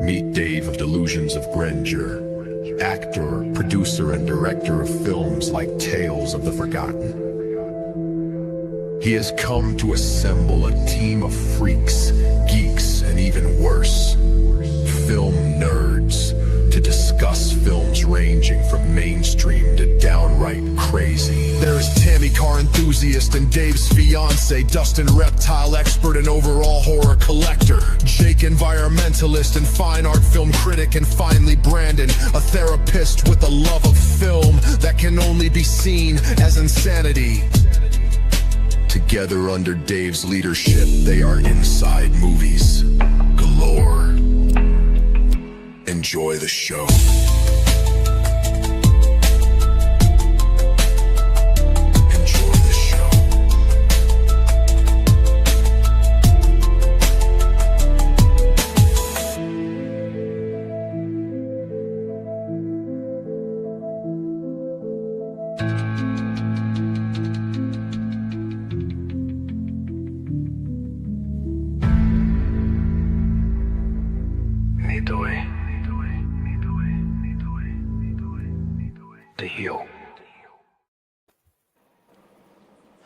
Meet Dave of Delusions of Grandeur, actor, producer, and director of films like Tales of the Forgotten. He has come to assemble a team of freaks, geeks, and even worse, film nerds, to discuss films ranging from mainstream to downright crazy. There's Tammy, car enthusiast, and Dave's fiance, Dustin, reptile expert and overall horror collector, Jake, environmentalist and fine art film critic, and finally Brandon, a therapist with a love of film that can only be seen as insanity. Together under Dave's leadership, they are Inside Movies Galore. Enjoy the show. Enjoy the show.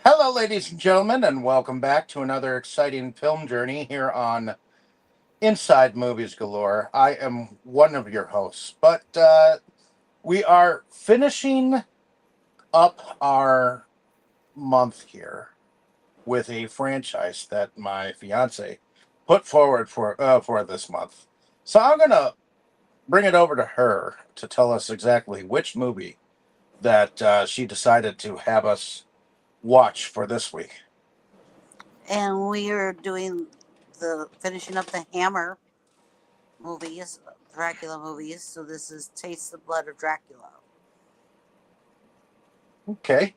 Hello, ladies and gentlemen, and welcome back to another exciting film journey here on Inside Movies Galore. I am one of your hosts, but we are finishing up our month here with a franchise that my fiance put forward for this month. So I'm going to bring it over to her to tell us exactly which movie that she decided to have us watch for this week. And we are doing finishing up the Hammer movies, Dracula movies. So this is Taste the Blood of Dracula. Okay.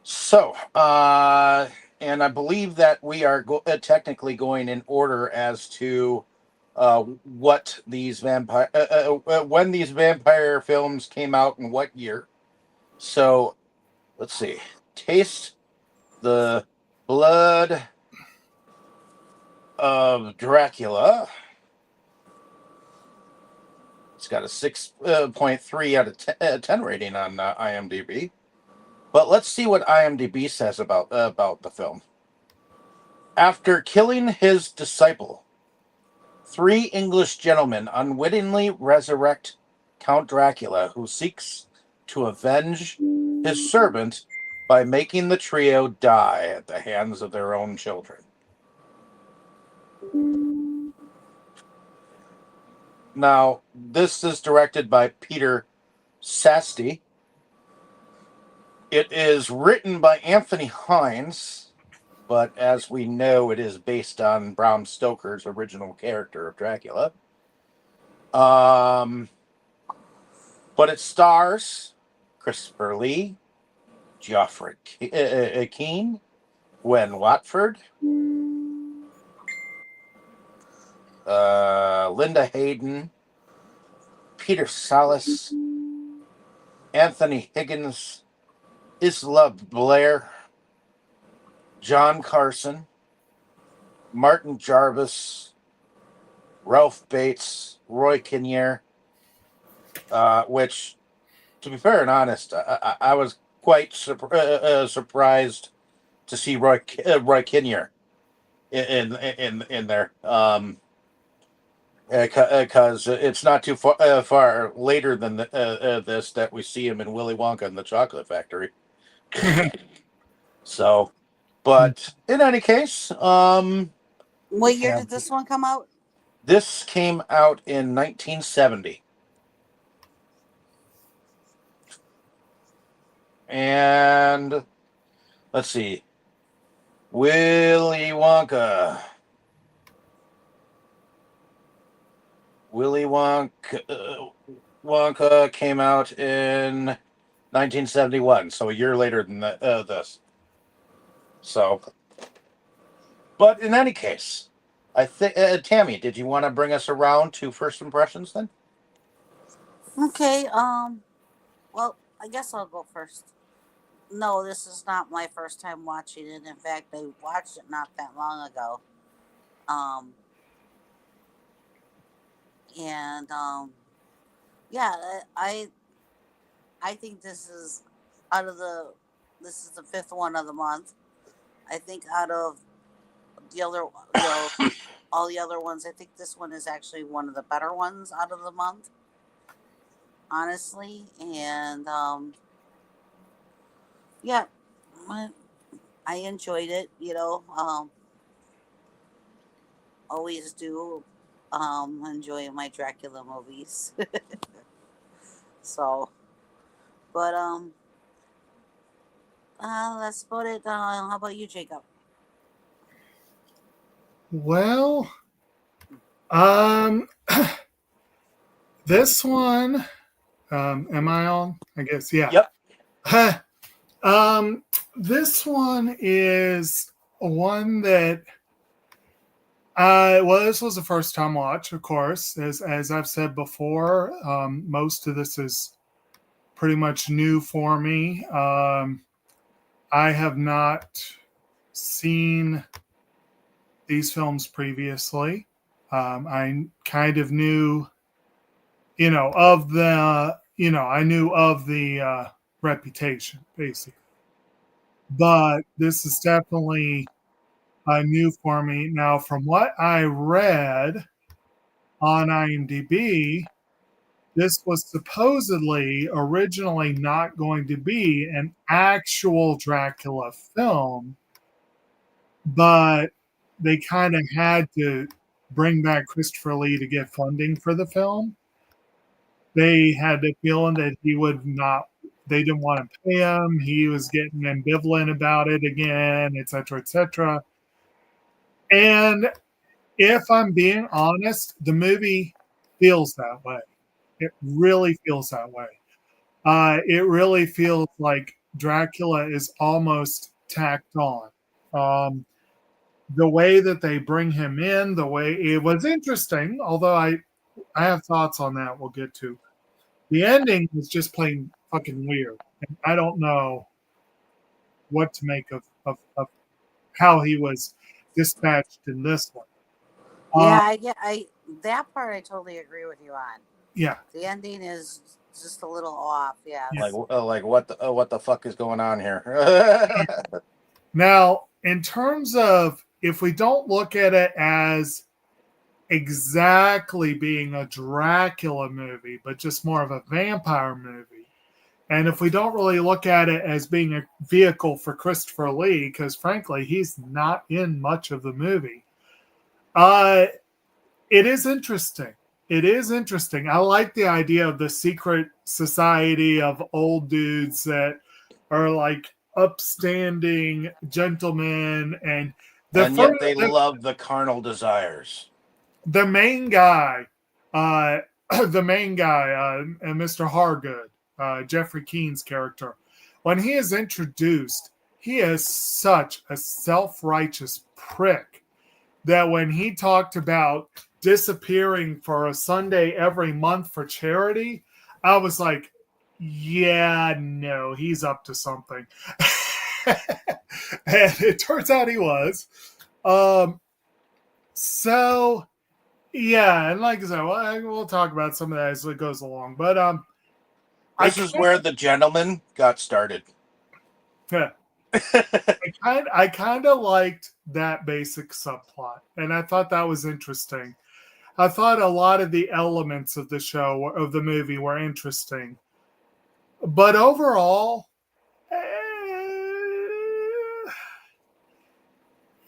So, and I believe that we are technically going in order as to what these when these vampire films came out and what year. So, let's see. Taste the Blood of Dracula. It's got a 6.3 out of 10 rating on IMDb. But let's see what IMDb says about the film. After killing his disciple, 3 English gentlemen unwittingly resurrect Count Dracula, who seeks to avenge his servant by making the trio die at the hands of their own children. Now, this is directed by Peter Sasdy. It is written by Anthony Hines, but as we know, it is based on Bram Stoker's original character of Dracula. But it stars Christopher Lee, Geoffrey Keane, Gwen Watford, Linda Hayden, Peter Salas, Anthony Higgins, Isla Blair, John Carson, Martin Jarvis, Ralph Bates, Roy Kinnear, which, to be fair and honest, I was quite surprised to see Roy Kinnear in there, because it's not too far later than this that we see him in Willy Wonka and the Chocolate Factory. So, but in any case, what year did this one come out? This came out in 1970. And let's see. Willy Wonka. Wonka came out in 1971, so a year later than this. So, but in any case, I think Tammy, did you want to bring us around to first impressions then? Okay. Well, I guess I'll go first. No, this is not my first time watching it. In fact, I watched it not that long ago. Um, and yeah, I think this is out of the this is the fifth one of the month. I think out of the other, all the other ones, I think this one is actually one of the better ones out of the month, honestly. And yeah, I enjoyed it. Always do enjoy my Dracula movies. So, but that's about it. How about you, Jacob? Well, this one, am I on? I guess, yeah. Yep. This one is one that well, this was a first time watch, of course. As I've said before, most of this is pretty much new for me. I have not seen these films previously. I kind of knew, of the, I knew of the reputation, basically. But this is definitely new for me. Now, from what I read on IMDb, this was supposedly originally not going to be an actual Dracula film, but they kind of had to bring back Christopher Lee to get funding for the film. They had the feeling that he would not, they didn't want to pay him. He was getting ambivalent about it again, et cetera, et cetera. And if I'm being honest, the movie feels that way. It really feels that way. It really feels like Dracula is almost tacked on. The way that they bring him in, the way it was interesting, although I have thoughts on that we'll get to. The ending was just plain fucking weird. And I don't know what to make of how he was dispatched in this one. Yeah, I that part I totally agree with you on. Yeah. The ending is just a little off. Yeah. Like what the fuck is going on here? Now, in terms of if we don't look at it as exactly being a Dracula movie, but just more of a vampire movie, and if we don't really look at it as being a vehicle for Christopher Lee, because frankly, he's not in much of the movie, it is interesting. It is interesting. I like the idea of the secret society of old dudes that are like upstanding gentlemen, and yet they love the carnal desires. The main guy, Mr. Hargood, Jeffrey Keen's character, when he is introduced, he is such a self-righteous prick that when he talked about disappearing for a Sunday every month for charity, I was like, yeah, no, he's up to something. And it turns out he was. So, yeah, and like I said, we'll talk about some of that as it goes along. But this is where the gentleman got started. Yeah. I kind of liked that basic subplot, and I thought that was interesting. I thought a lot of the elements of the show, of the movie, were interesting. But overall,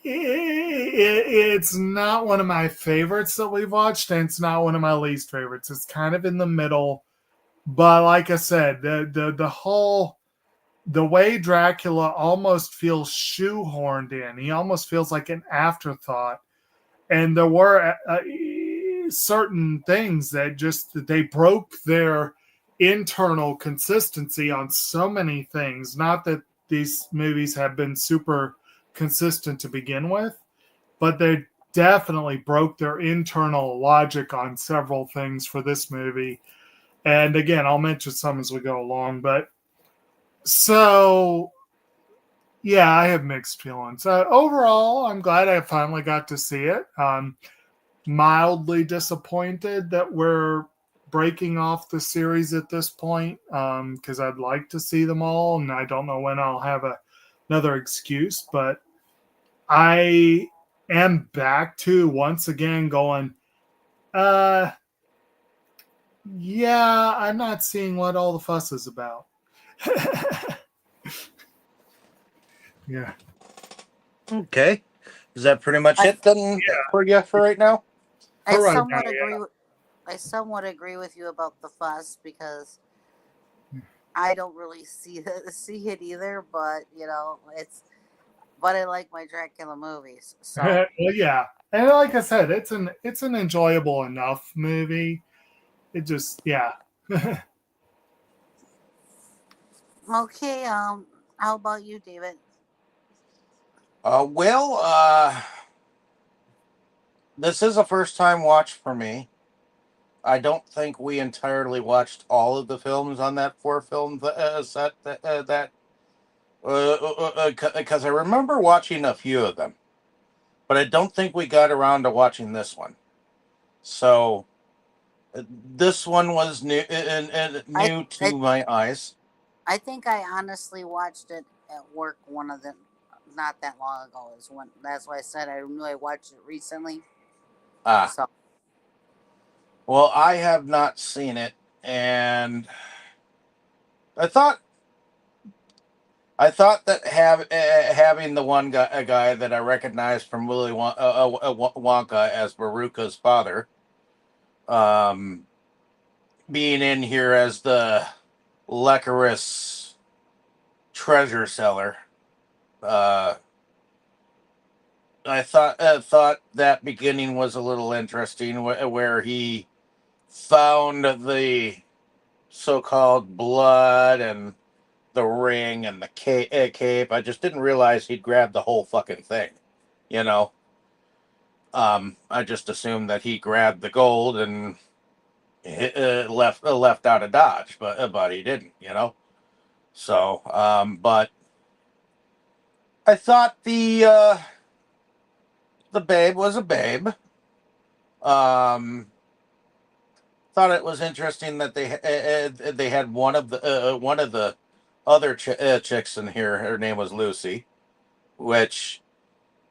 it's not one of my favorites that we've watched, and it's not one of my least favorites. It's kind of in the middle. But like I said, the way Dracula almost feels shoehorned in, he almost feels like an afterthought. And there were certain things that they broke their internal consistency on so many things. Not that these movies have been super consistent to begin with, but they definitely broke their internal logic on several things for this movie. And again, I'll mention some as we go along, but so Yeah, I have mixed feelings. Overall, I'm glad I finally got to see it. Mildly disappointed that we're breaking off the series at this point because I'd like to see them all, and I don't know when I'll have another excuse, but I am back to once again going, yeah, I'm not seeing what all the fuss is about. Yeah. Okay. Is that pretty much I it then for you for right now? I For right now, somewhat yeah. agree. I somewhat agree with you about the fuss because I don't really see it either. But But I like my Dracula movies, so Well, yeah, and like I said, it's an enjoyable enough movie. It just, yeah. okay. How about you, David? This is a first time watch for me. I don't think we entirely watched all of the films on that four film set because I remember watching a few of them, but I don't think we got around to watching this one. So this one was new and I new I to my eyes. I think I honestly watched it at work. One of them, not that long ago, is when. That's why I said I knew I watched it recently. Ah, So well, I have not seen it, and I thought that having the one guy, a guy that I recognized from Wonka as Baruka's father, um, being in here as the lecherous treasure seller, uh, I thought that beginning was a little interesting, where he found the so-called blood and the ring and the cape. I just didn't realize he'd grabbed the whole fucking thing. You know, I just assumed that he grabbed the gold and left out of Dodge, but he didn't. You know, so but I thought the babe was a babe. Um, thought it was interesting that they had one of the other chicks in here. Her name was Lucy, which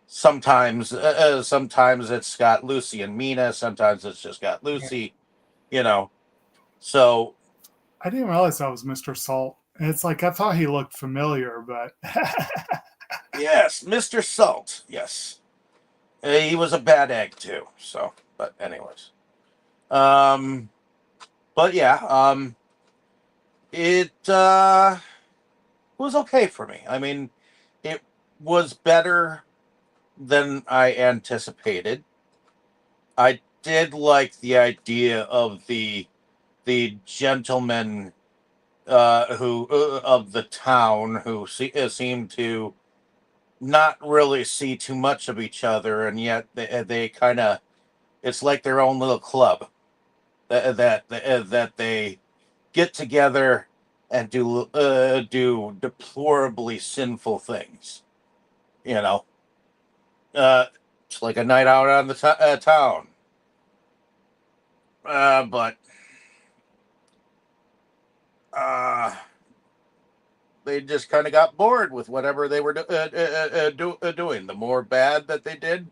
sometimes it's got Lucy and Mina, sometimes it's just got Lucy, you know. So I didn't realize that was Mr. Salt. It's like I thought he looked familiar, but yes, Mr. Salt, yes, he was a bad egg too. So, but anyways, um, but yeah, it was okay for me. I mean, it was better than I anticipated. I did like the idea of the gentleman who of the town who seemed to not really see too much of each other, and yet they kind of, it's like their own little club that they get together and do deplorably sinful things. You know, it's like a night out on the town. But uh, they just kind of got bored with whatever they were doing. The more bad that they did,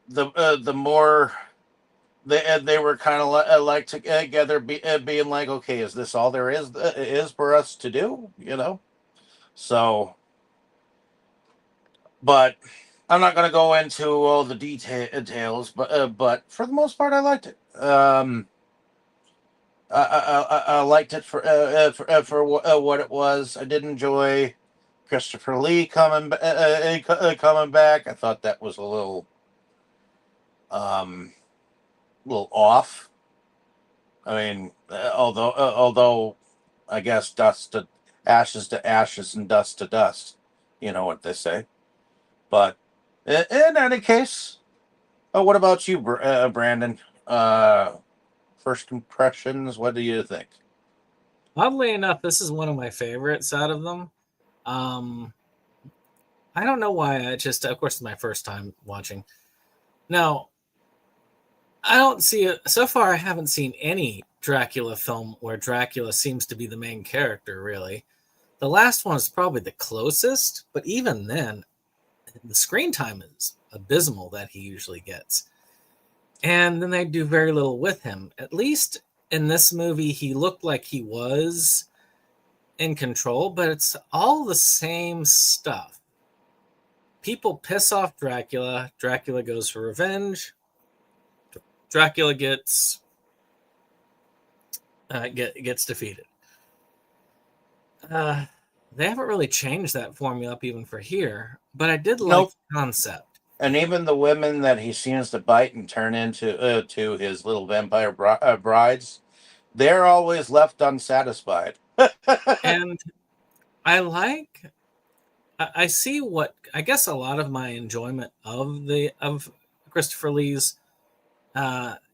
the more they were kind of like together, being like, okay, is this all there is for us to do? You know, so. But I'm not going to go into all the details. But for the most part, I liked it. I liked it for what it was. I did enjoy Christopher Lee coming back. I thought that was um little off. I mean, although I guess to ashes and dust to dust. You know what they say. But in any case, what about you, Brandon? First impressions. What do you think? Oddly enough, this is one of my favorites out of them. Um, I don't know why. I just, of course, it's my first time watching. Now, I don't see it so far. I haven't seen any Dracula film where Dracula seems to be the main character, really. The last one is probably the closest, but even then, the screen time is abysmal that he usually gets. And then they do very little with him. At least in this movie, he looked like he was in control, but it's all the same stuff. People piss off Dracula. Dracula goes for revenge. Dracula gets defeated. They haven't really changed that formula up even for here, but I did like the concept. And even the women that he seems to bite and turn into to his little vampire brides, they're always left unsatisfied. And I see what I guess a lot of my enjoyment of Christopher Lee's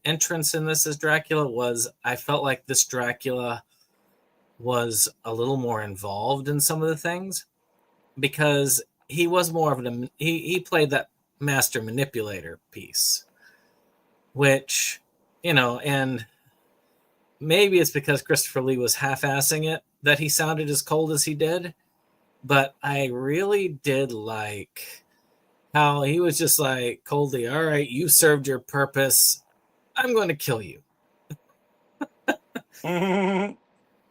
entrance in this as Dracula was I felt like this Dracula was a little more involved in some of the things because he was more of he played that master manipulator piece, which, and maybe it's because Christopher Lee was half-assing it that he sounded as cold as he did, but I really did like how he was just like coldly, all right, you served your purpose, I'm going to kill you. I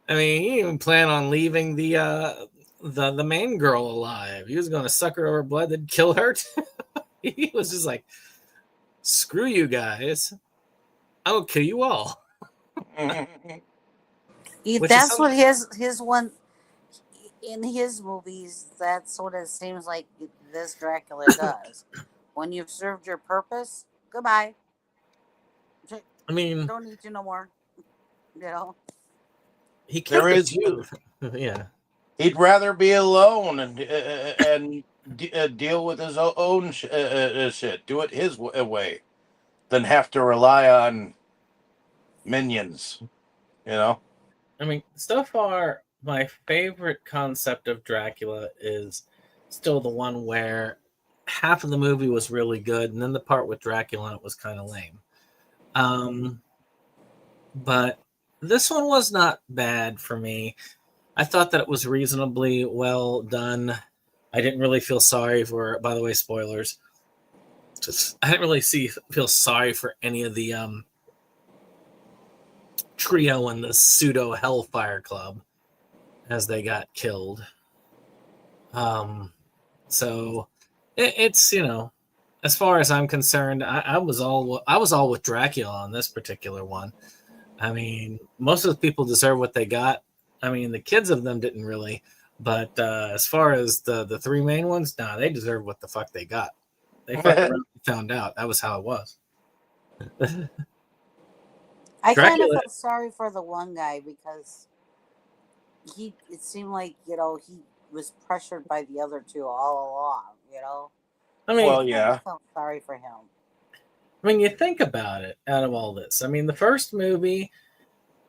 mean, he didn't even plan on leaving the main girl alive. He was going to suck her over blood, then kill her. He was just like, screw you guys. I will kill you all. That's what his one in his movies. That's what it seems like this Dracula does. When you've served your purpose, goodbye. I mean, don't need you no more. He there is you. Yeah. He'd rather be alone and deal with his own shit. Do it his way, than have to rely on minions. I mean, so far, my favorite concept of Dracula is still the one where half of the movie was really good, and then the part with Dracula in it was kind of lame. But this one was not bad for me. I thought that it was reasonably well done. I didn't really feel sorry for, by the way, spoilers. I didn't really feel sorry for any of the trio in the pseudo Hellfire Club as they got killed. So it's, as far as I'm concerned, I was all with Dracula on this particular one. I mean, most of the people deserve what they got. I mean, the kids of them didn't really, but as far as the three main ones, they deserve what the fuck they got. They found out. That was how it was. I kind of felt sorry for the one guy because it seemed like, he was pressured by the other two all along, I mean, well, yeah. I felt sorry for him. I mean, you think about it out of all this. I mean, the first movie,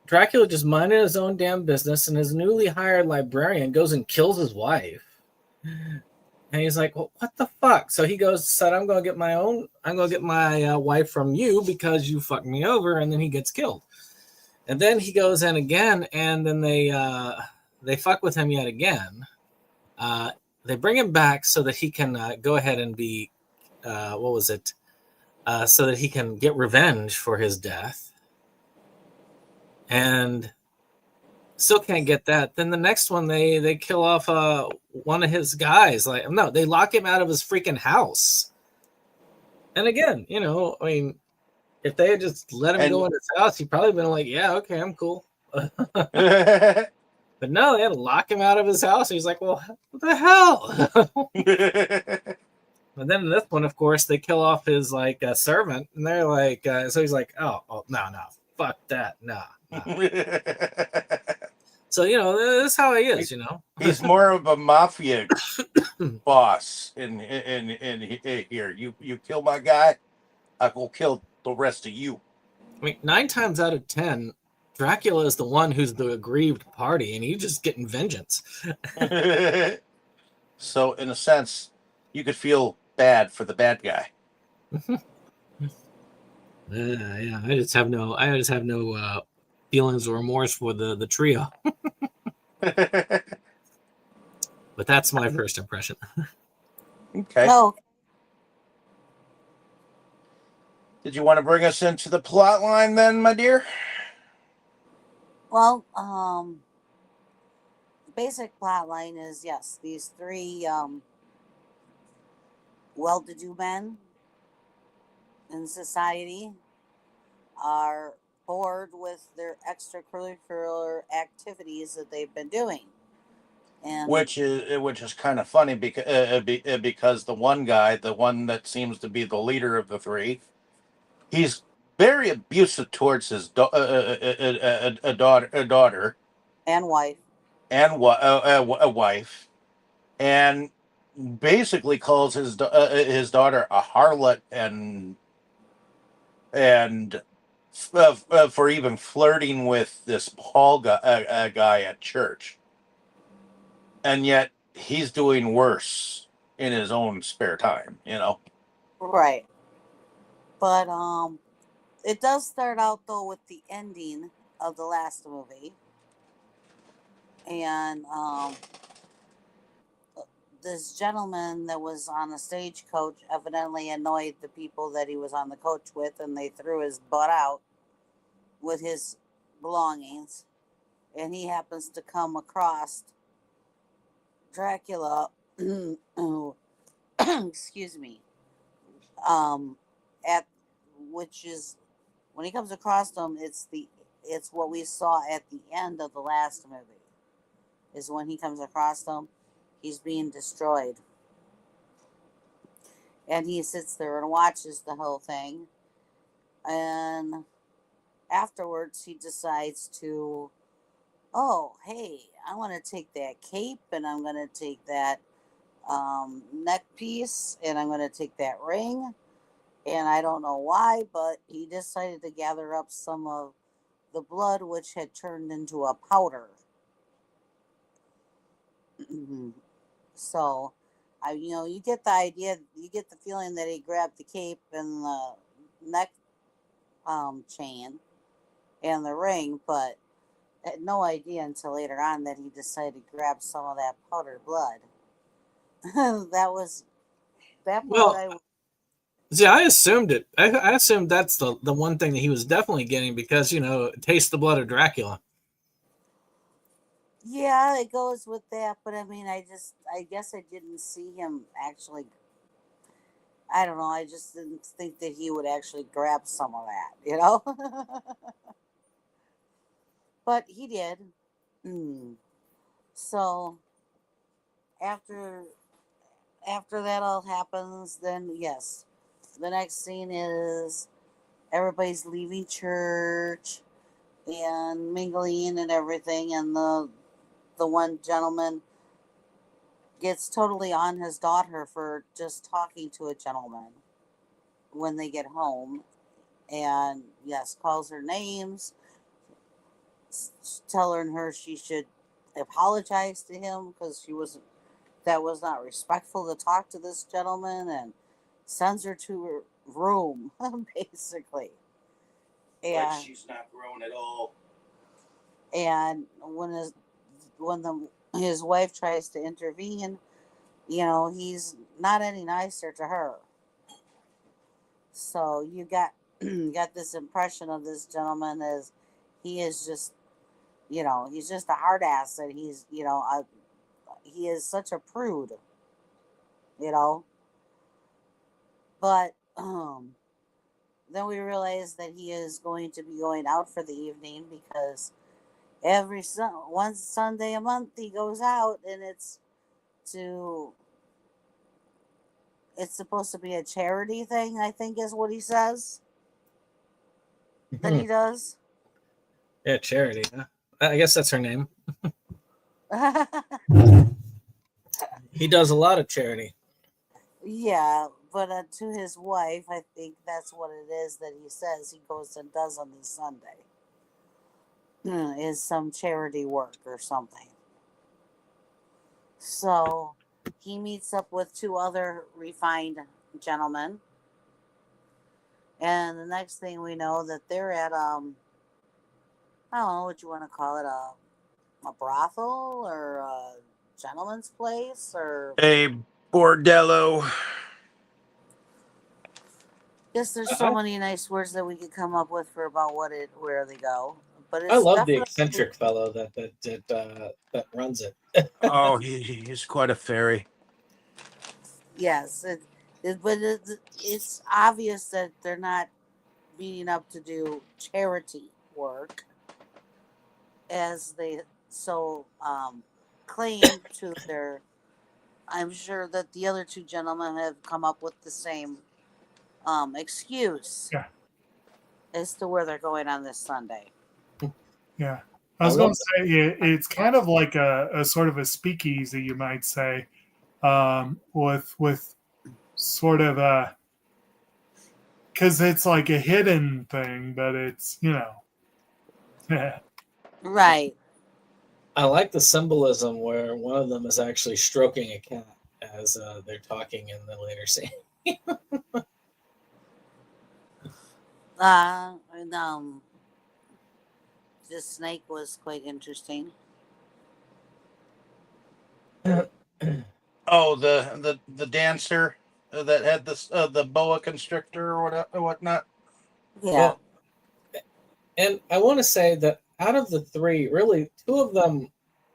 Dracula just minded his own damn business, and his newly hired librarian goes and kills his wife. And he's like, well, what the fuck? So he said, I'm going to get my wife from you because you fucked me over. And then he gets killed. And then he goes in again, and then they fuck with him yet again. They bring him back so that he can go ahead and be, so that he can get revenge for his death. And still can't get that. Then the next one, they kill off one of his guys. They lock him out of his freaking house. And again, I mean, if they had just let him go in his house, he'd probably been like, yeah, okay, I'm cool. But no, they had to lock him out of his house. He's like, well, what the hell? And then in this one, of course, they kill off his servant, and they're like, so he's like, oh, no, fuck that, no. So this is how he is. He's more of a mafia boss in here. You kill my guy, I will kill the rest of you. I mean, 9 times out of 10, Dracula is the one who's the aggrieved party, and he's just getting vengeance. So, in a sense, you could feel bad for the bad guy. Yeah, I just have no feelings or remorse for the trio. But that's my first impression. Okay. No, Did you want to bring us into the plot line then, my dear? well, the basic plot line is yes, these three well-to-do men in society are bored with their extracurricular activities that they've been doing, and Which is kind of funny because the one guy, the one that seems to be the leader of the three, he's very abusive towards his daughter and wife. and a wife, and basically calls his daughter a harlot and for even flirting with this Paul guy at church, and yet he's doing worse in his own spare time. Right. But it does start out though with the ending of the last movie, and this gentleman that was on a stagecoach evidently annoyed the people that he was on the coach with, and they threw his butt out with his belongings, and he happens to come across Dracula. Excuse me. At which is when he comes across them, it's what we saw at the end of the last movie. Is when he comes across them, he's being destroyed, and he sits there and watches the whole thing, and afterwards he decides to, oh hey, I want to take that cape, and I'm going to take that neck piece, and I'm going to take that ring. And I don't know why, but he decided to gather up some of the blood, which had turned into a powder. So, you get the idea, you get the feeling that he grabbed the cape and the neck chain and the ring, but had no idea until later on that he decided to grab some of that powdered blood. That part Well, see, I assumed it. I assumed that's the one thing that he was definitely getting because, taste the blood of Dracula. Yeah, it goes with that, but I mean, I guess I didn't see him actually. I don't know. I just didn't think that he would actually grab some of that, but he did. So after that all happens, then yes, the next scene is everybody's leaving church and mingling and everything, and the one gentleman gets totally on his daughter for just talking to a gentleman when they get home, and yes, calls her names, telling her she should apologize to him because that was not respectful to talk to this gentleman, and sends her to her room basically. And Like she's not grown at all. and when his wife tries to intervene, he's not any nicer to her. So you got this impression of this gentleman as he is just, he's just a hard ass, and he's, he is such a prude, you know. But then we realize that he is going to be going out for the evening because one Sunday a month he goes out, and it's supposed to be a charity thing, I think is what he says that he does. Yeah, Charity. Huh? I guess that's her name. He does a lot of charity. Yeah, but to his wife, I think that's what it is that he says he goes and does on this Sunday. Is some charity work or something. So he meets up with two other refined gentlemen, and the next thing we know that they're at I don't know what you want to call it, a brothel or a gentleman's place or A bordello. guess there's so many nice words that we could come up with for about where they go. But I it's love the definitely eccentric fellow that runs it. Oh, he's quite a fairy. yes. It's obvious that they're not meeting up to do charity work as they so claim to their. I'm sure that the other two gentlemen have come up with the same excuse Yeah. as to where they're going on this Sunday. Yeah. I was going to say it's kind of like a sort of a speakeasy, you might say, with sort of a, because it's like a hidden thing, but it's, Right. I like the symbolism where one of them is actually stroking a cat as they're talking in the later scene. And this snake was quite interesting. Oh, the dancer that had this the boa constrictor or whatnot. Yeah. Well, and I want to say that out of the three, really, two of them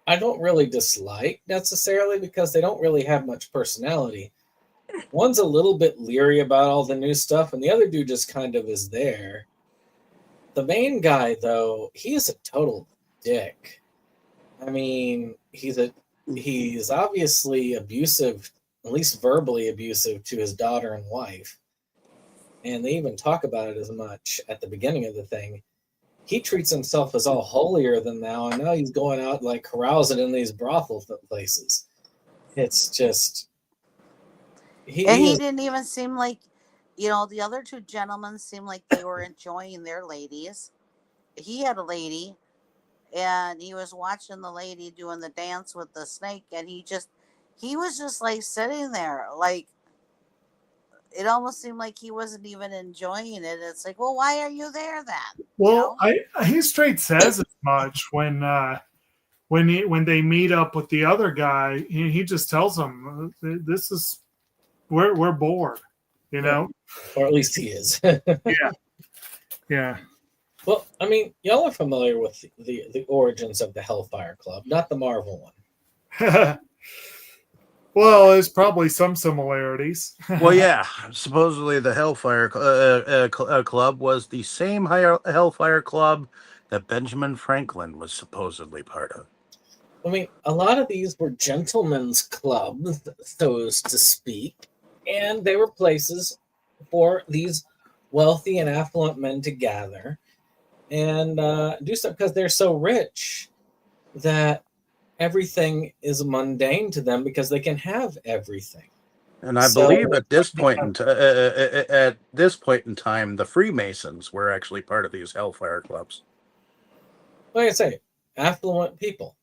I don't really dislike necessarily because they don't really have much personality. One's a little bit leery about all the new stuff, and the other dude just kind of is there. The main guy, though, he's a total dick. I mean, he's obviously abusive, at least verbally abusive, to his daughter and wife. And they even talk about it as much at the beginning of the thing. He treats himself as all holier than thou, and now he's going out like carousing in these brothel places. It's just He didn't even seem like, the other two gentlemen seemed like they were enjoying their ladies. He had a lady, and he was watching the lady doing the dance with the snake, and he was just like sitting there, like it almost seemed like he wasn't even enjoying it. It's like, well, why are you there then? Well, he straight says as much when they meet up with the other guy. He just tells them, "This is we're bored," or at least he is. Yeah. Well, I mean, y'all are familiar with the origins of the Hellfire Club, not the Marvel one. Well, there's probably some similarities. Well, yeah. Supposedly, the Hellfire Club was the same Hellfire Club that Benjamin Franklin was supposedly part of. I mean, a lot of these were gentlemen's clubs, so to speak, and they were places for these wealthy and affluent men to gather and do stuff because they're so rich that everything is mundane to them because they can have everything. And I believe at this point in time, the Freemasons were actually part of these Hellfire clubs. Like I say, affluent people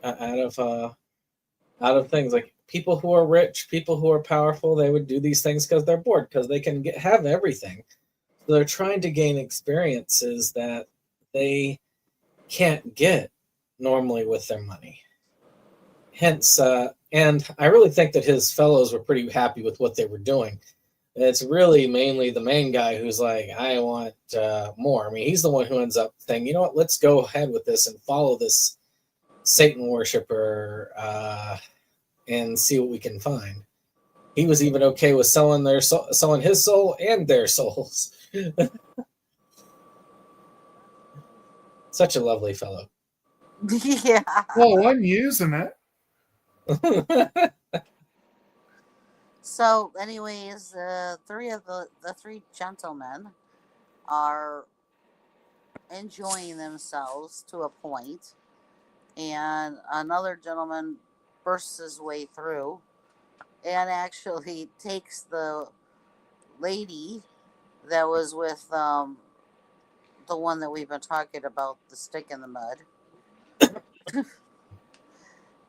out of things like people who are rich, people who are powerful. They would do these things because they're bored because they can have everything. So they're trying to gain experiences that they can't get normally with their money. Hence, and I really think that his fellows were pretty happy with what they were doing. It's really mainly the main guy who's like, I want more. I mean, he's the one who ends up saying, you know what, let's go ahead with this and follow this Satan worshiper and see what we can find. He was even okay with selling his soul and their souls. Such a lovely fellow. Yeah. Well, I'm using it. So, anyways, the three gentlemen are enjoying themselves to a point, and another gentleman bursts his way through and actually takes the lady that was with the one that we've been talking about, the stick in the mud,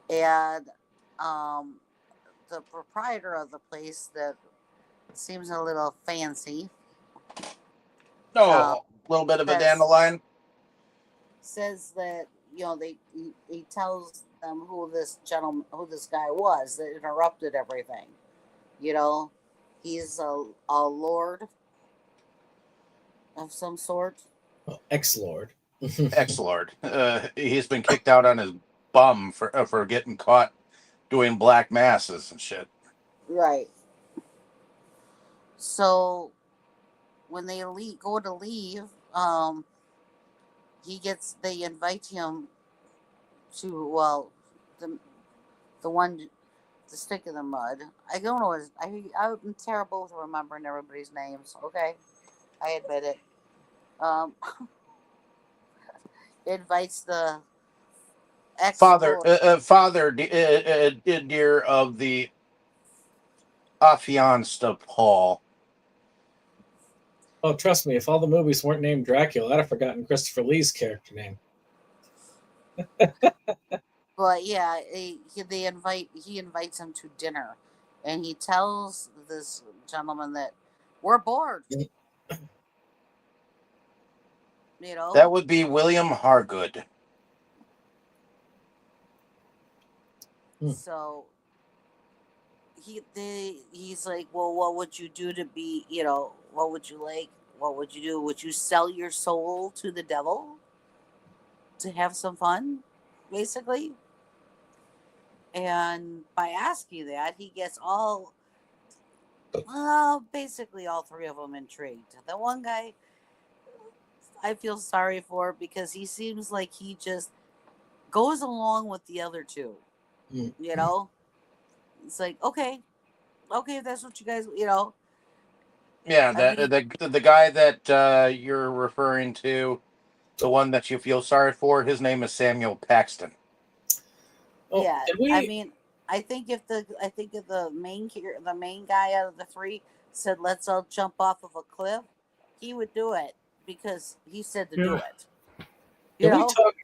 and the proprietor of the place that seems a little fancy Oh, a little bit of a says dandelion. says that he tells them who this guy was that interrupted everything. He's a lord of some sort. Well, ex-lord. Ex-lord. He's been kicked out on his bum for getting caught doing black masses and shit. Right. So when they go to leave, they invite him to the one, the stick in the mud. I don't know. I'm terrible with remembering everybody's names. Okay, I admit it. Invites the Father dear of the affianced of Paul. Oh, trust me, if all the movies weren't named Dracula, I'd have forgotten Christopher Lee's character name. But yeah, he invites him to dinner, and he tells this gentleman that we're bored. That would be William Hargood. So he's like, well, what would you do to be, what would you like? What would you do? Would you sell your soul to the devil to have some fun, basically? And by asking that, he gets basically all three of them intrigued. The one guy I feel sorry for because he seems like he just goes along with the other two. It's like, okay, if that's what you guys, Yeah, the guy that you're referring to, the one that you feel sorry for, his name is Samuel Paxton. Oh, yeah, I think if the main guy out of the three said, "Let's all jump off of a cliff," he would do it because he said to do it. Can we talk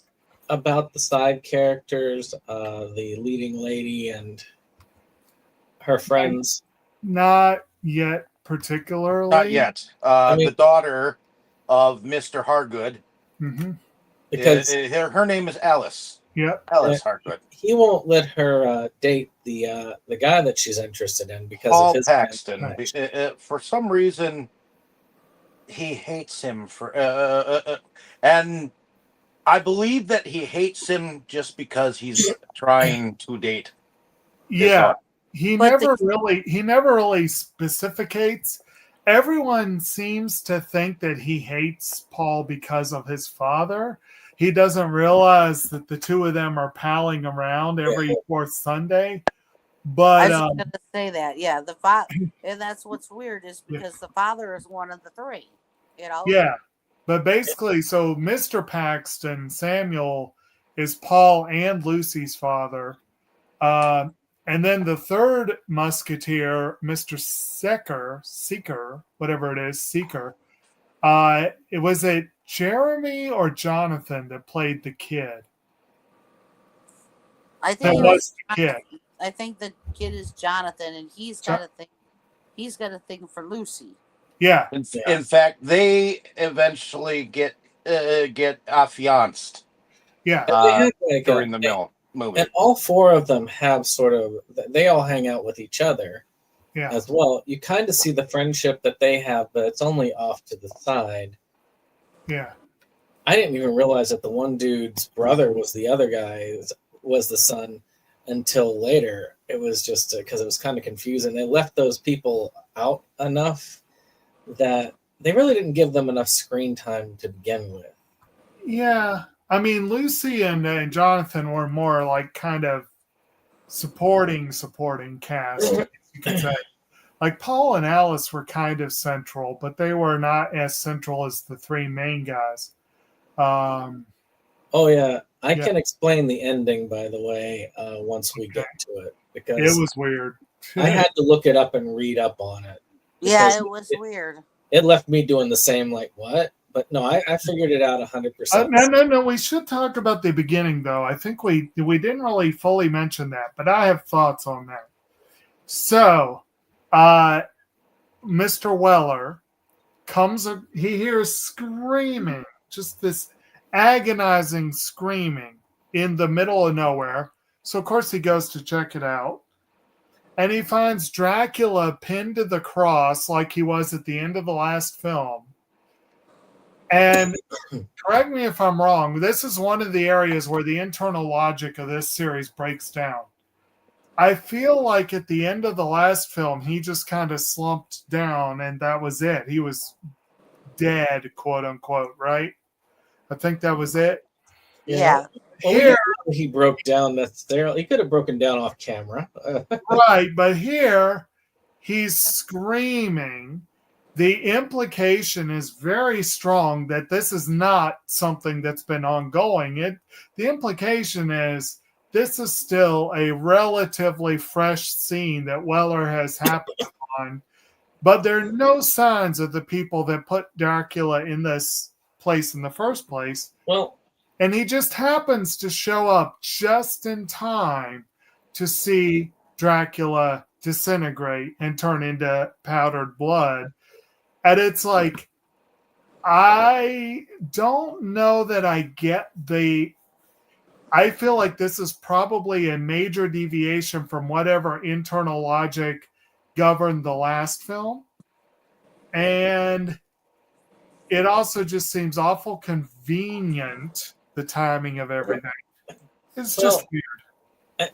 about the side characters, the leading lady and her friends? Not yet, particularly. Not yet. The daughter of Mr. Hargood. Mm-hmm. Because her name is Alice. Yep. Alice Hargood. He won't let her date the guy that she's interested in because Paul of his Paxton. For some reason, he hates him and I believe that he hates him just because he's trying to date. Yeah, he never really specificates. Everyone seems to think that he hates Paul because of his father. He doesn't realize that the two of them are palling around every fourth Sunday. But I was going to say that, yeah, the father, and that's what's weird is because the father is one of the three, Yeah, but basically, so Mr. Paxton, Samuel, is Paul and Lucy's father. And then the third musketeer, Mr. Seeker, whatever it is, Seeker. Was it Jeremy or Jonathan that played the kid? I think it was the kid. I think the kid is Jonathan, and he's got a thing for Lucy. Yeah. In fact, they eventually get affianced. Yeah. During the movie. And all four of them have they all hang out with each other as well. You kind of see the friendship that they have, but it's only off to the side. Yeah. I didn't even realize that the one dude's brother was the other guy, was the son, until later. It was just because it was kind of confusing. They left those people out enough that they really didn't give them enough screen time to begin with. Yeah. I mean, Lucy and Jonathan were more like kind of supporting cast, you could say. Like Paul and Alice were kind of central, but they were not as central as the three main guys. I can explain the ending, by the way, once we get to it, because it was weird. I had to look it up and read up on it. Yeah, it was weird. It left me doing the same, like, what? But no, I figured it out 100%. No. We should talk about the beginning, though. I think we didn't really fully mention that, but I have thoughts on that. So, Mr. Weller he hears screaming, just this agonizing screaming in the middle of nowhere. So, of course, he goes to check it out. And he finds Dracula pinned to the cross like he was at the end of the last film. And correct me if I'm wrong, this is one of the areas where the internal logic of this series breaks down. I feel like at the end of the last film, he just kind of slumped down and that was it. He was dead, quote unquote, right? I think that was it. Yeah. Well, Here, he broke down necessarily. He could have broken down off camera. right, but here he's screaming. The implication is very strong that this is not something that's been ongoing. The implication is this is still a relatively fresh scene that Weller has happened on, but there are no signs of the people that put Dracula in this place in the first place. Well, and he just happens to show up just in time to see Dracula disintegrate and turn into powdered blood. And it's like, I don't know that I get I feel like this is probably a major deviation from whatever internal logic governed the last film. And it also just seems awful convenient, the timing of everything. It's just weird.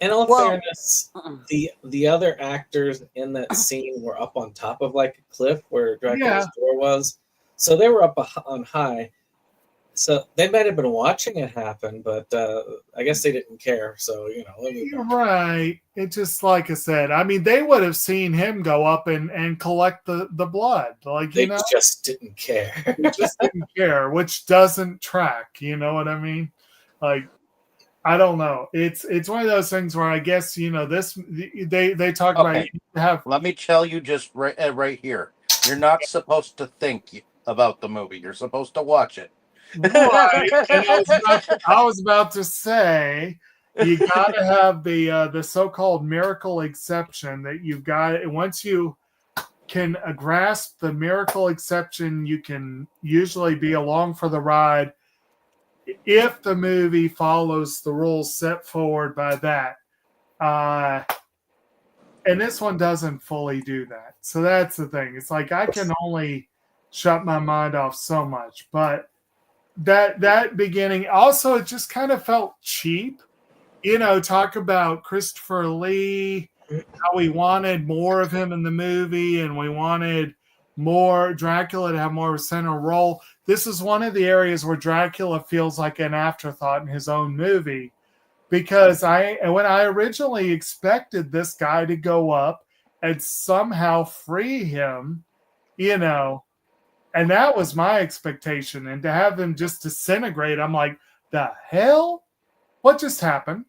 In all fairness, the other actors in that scene were up on top of like a cliff where Dracula's door was. So they were up on high. So they might have been watching it happen, but I guess they didn't care. So, You're right. It just, like I said, I mean, they would have seen him go up and collect the blood. Like, they just didn't care. Just didn't care, which doesn't track. You know what I mean? Like, I don't know. It's one of those things where I guess, this, they talk about. Let me tell you just right here. You're not supposed to think about the movie. You're supposed to watch it. Right. And I was about to say, you got to have the so-called miracle exception that you've got. Once you can grasp the miracle exception, you can usually be along for the ride if the movie follows the rules set forward by that. And this one doesn't fully do that. So that's the thing. It's like I can only shut my mind off so much, but that beginning also, it just kind of felt cheap. Talk about Christopher Lee, how we wanted more of him in the movie and we wanted more Dracula to have more of a central role. This is one of the areas where Dracula feels like an afterthought in his own movie, because when I originally expected this guy to go up and somehow free him, and that was my expectation. And to have him just disintegrate, I'm like, the hell? What just happened?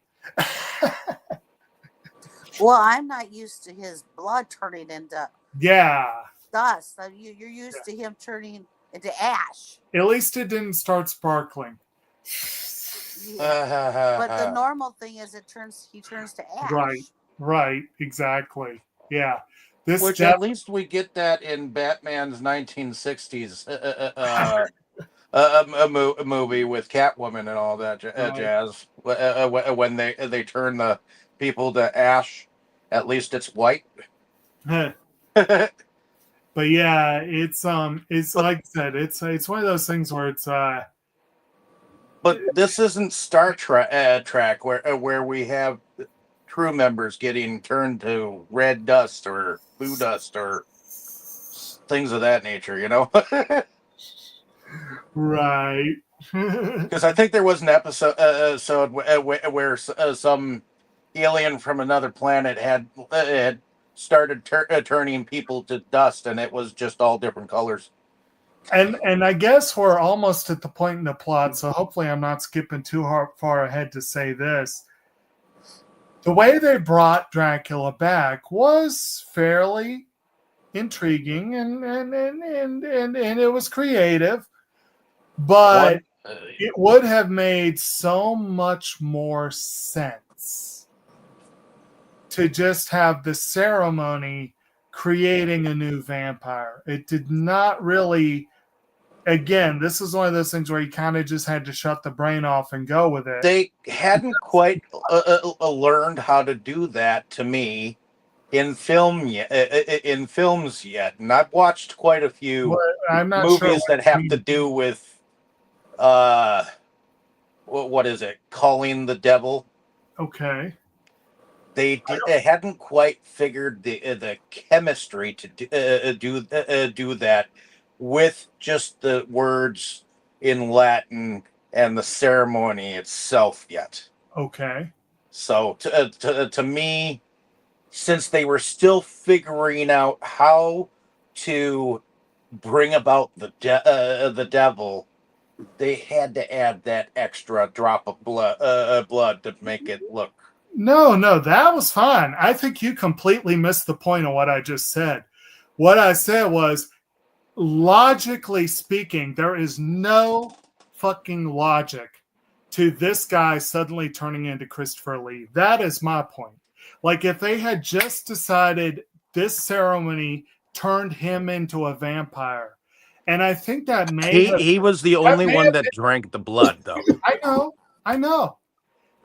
Well, I'm not used to his blood turning into dust. So you're used to him turning into ash. At least it didn't start sparkling. But the normal thing is he turns to ash. Right, exactly. Yeah. Which at least we get that in Batman's 1960s a movie with Catwoman and all that jazz. When they turn the people to ash, at least it's white. But yeah, it's like I said, it's one of those things where it's. But this isn't Star Trek where we have crew members getting turned to red dust or blue dust or things of that nature, Right. Because I think there was an episode where some alien from another planet had started turning people to dust, and it was just all different colors. And I guess we're almost at the point in the plot, so hopefully I'm not skipping too far ahead to say this. The way they brought Dracula back was fairly intriguing and it was creative, but it would have made so much more sense to just have the ceremony creating a new vampire. It did not really. Again, this is one of those things where you kind of just had to shut the brain off and go with it. They hadn't quite learned how to do that to me in films yet, and I've watched quite a few I'm not movies sure that have to do with what is it, calling the devil. Okay. They hadn't quite figured the chemistry to do that with just the words in Latin and the ceremony itself yet. Okay. So to me, since they were still figuring out how to bring about the devil, they had to add that extra drop of blood to make it look. No, that was fine. I think you completely missed the point of what I just said. What I said was, logically speaking, there is no fucking logic to this guy suddenly turning into Christopher Lee. That is my point. Like, if they had just decided this ceremony turned him into a vampire, and I think that he was the only one that drank the blood, though. I know.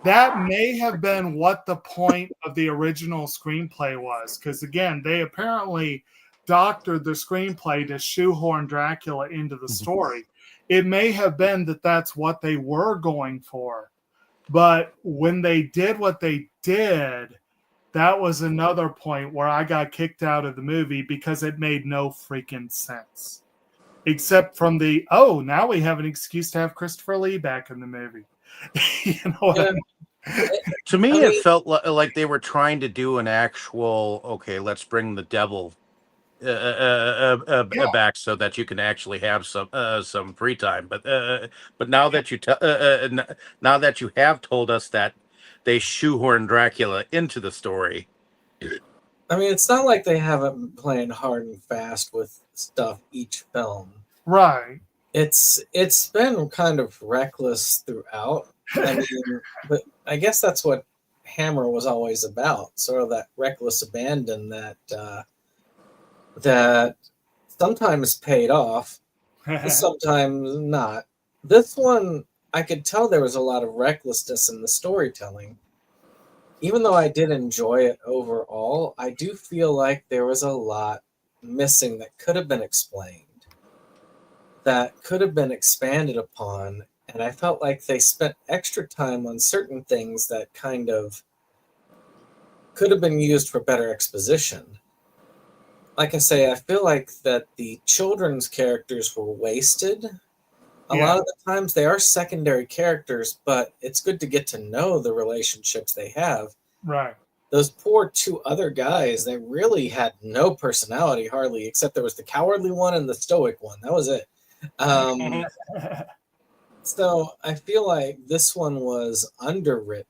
That may have been what the point of the original screenplay was, because again, they apparently doctored the screenplay to shoehorn Dracula into the story. It may have been that that's what they were going for, but when they did what they did, that was another point where I got kicked out of the movie because it made no freaking sense. Except from now we have an excuse to have Christopher Lee back in the movie. You know what I mean? To me, it felt like they were trying to do an actual, okay, let's bring the devil back so that you can actually have some free time. But now that now that you have told us that they shoehorn Dracula into the story. I mean, it's not like they haven't been playing hard and fast with stuff each film. Right. It's been kind of reckless throughout. I mean, but I guess that's what Hammer was always about, sort of that reckless abandon that sometimes paid off, sometimes not. This one, I could tell there was a lot of recklessness in the storytelling. Even though I did enjoy it overall, I do feel like there was a lot missing that could have been explained, that could have been expanded upon. And I felt like they spent extra time on certain things that kind of could have been used for better exposition. Like I say, I feel like that the children's characters were wasted. A lot of the times they are secondary characters, but it's good to get to know the relationships they have. Right. Those poor two other guys, they really had no personality hardly, except there was the cowardly one and the stoic one. That was it. So I feel like this one was underwritten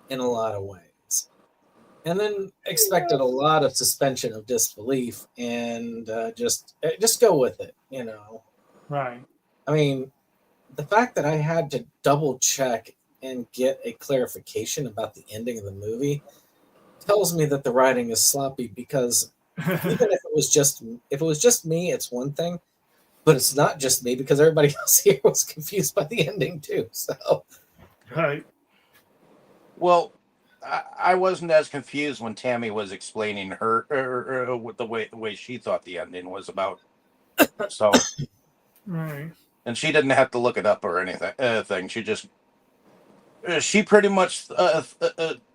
in a lot of ways, and then expected a lot of suspension of disbelief and just go with it, you know. Right. I mean, the fact that I had to double check and get a clarification about the ending of the movie tells me that the writing is sloppy, because even if it was just me, it's one thing. But it's not just me, because everybody else here was confused by the ending too. So, right. Well, I wasn't as confused when Tammy was explaining her the way she thought the ending was about. So, right. And she didn't have to look it up or anything. She pretty much.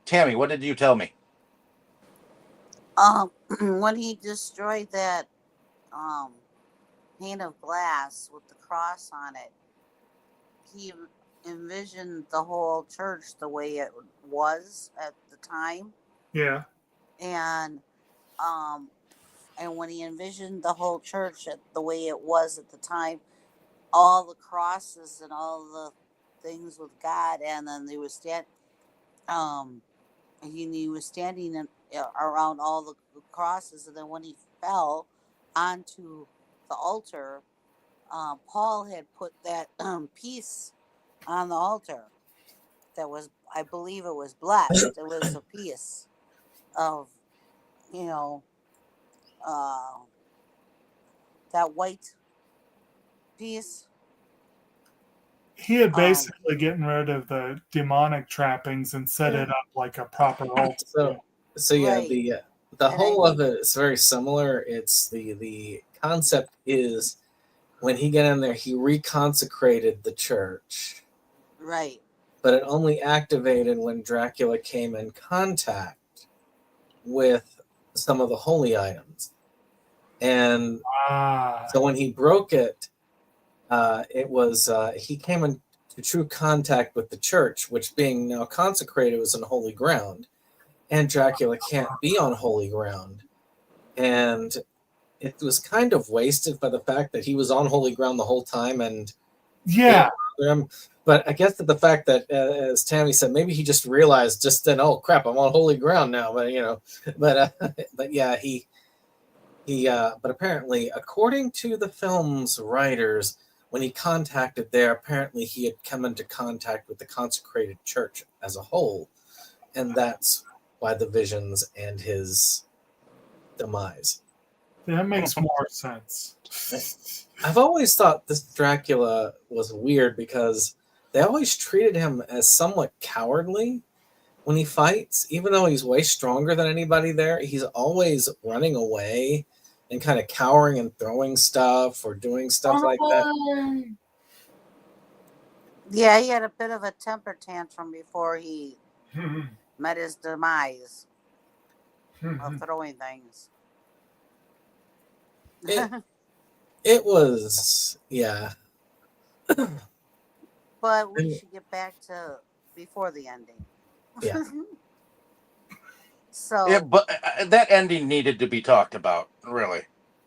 Tammy, what did you tell me? When he destroyed that pane of glass with the cross on it, he envisioned the whole church the way it was at the time. Yeah. And when he envisioned the whole church the way it was at the time, all the crosses and all the things with God, and then he was standing around all the crosses, and then when he fell onto the altar, Paul had put that piece on the altar that was, I believe it was blessed. It was a piece of, you know, uh, that white piece. He had Um, basically getting rid of the demonic trappings and set it up like a proper altar. So yeah, right. the And whole I of it is very similar. It's the concept is when he got in there, he reconsecrated the church, right. but it only activated when Dracula came in contact with some of the holy items. And so when he broke it, it was he came into true contact with the church, which being now consecrated was on holy ground, and Dracula can't be on holy ground, and it was kind of wasted by the fact that he was on holy ground the whole time, and yeah, but I guess that the fact that, as Tammy said, maybe he just realized just then, oh crap, I'm on holy ground now. But but yeah, but apparently, according to the film's writers, when he contacted there, apparently he had come into contact with the consecrated church as a whole, and that's why the visions and his demise. that makes more sense. I've always thought this Dracula was weird because they always treated him as somewhat cowardly when he fights. Even though he's way stronger than anybody there, he's always running away and kind of cowering and throwing stuff or doing stuff like that. Yeah, he had a bit of a temper tantrum before he met his demise of throwing things. It was, yeah. But we should get back to before the ending. Yeah. So Yeah, but that ending needed to be talked about. Really,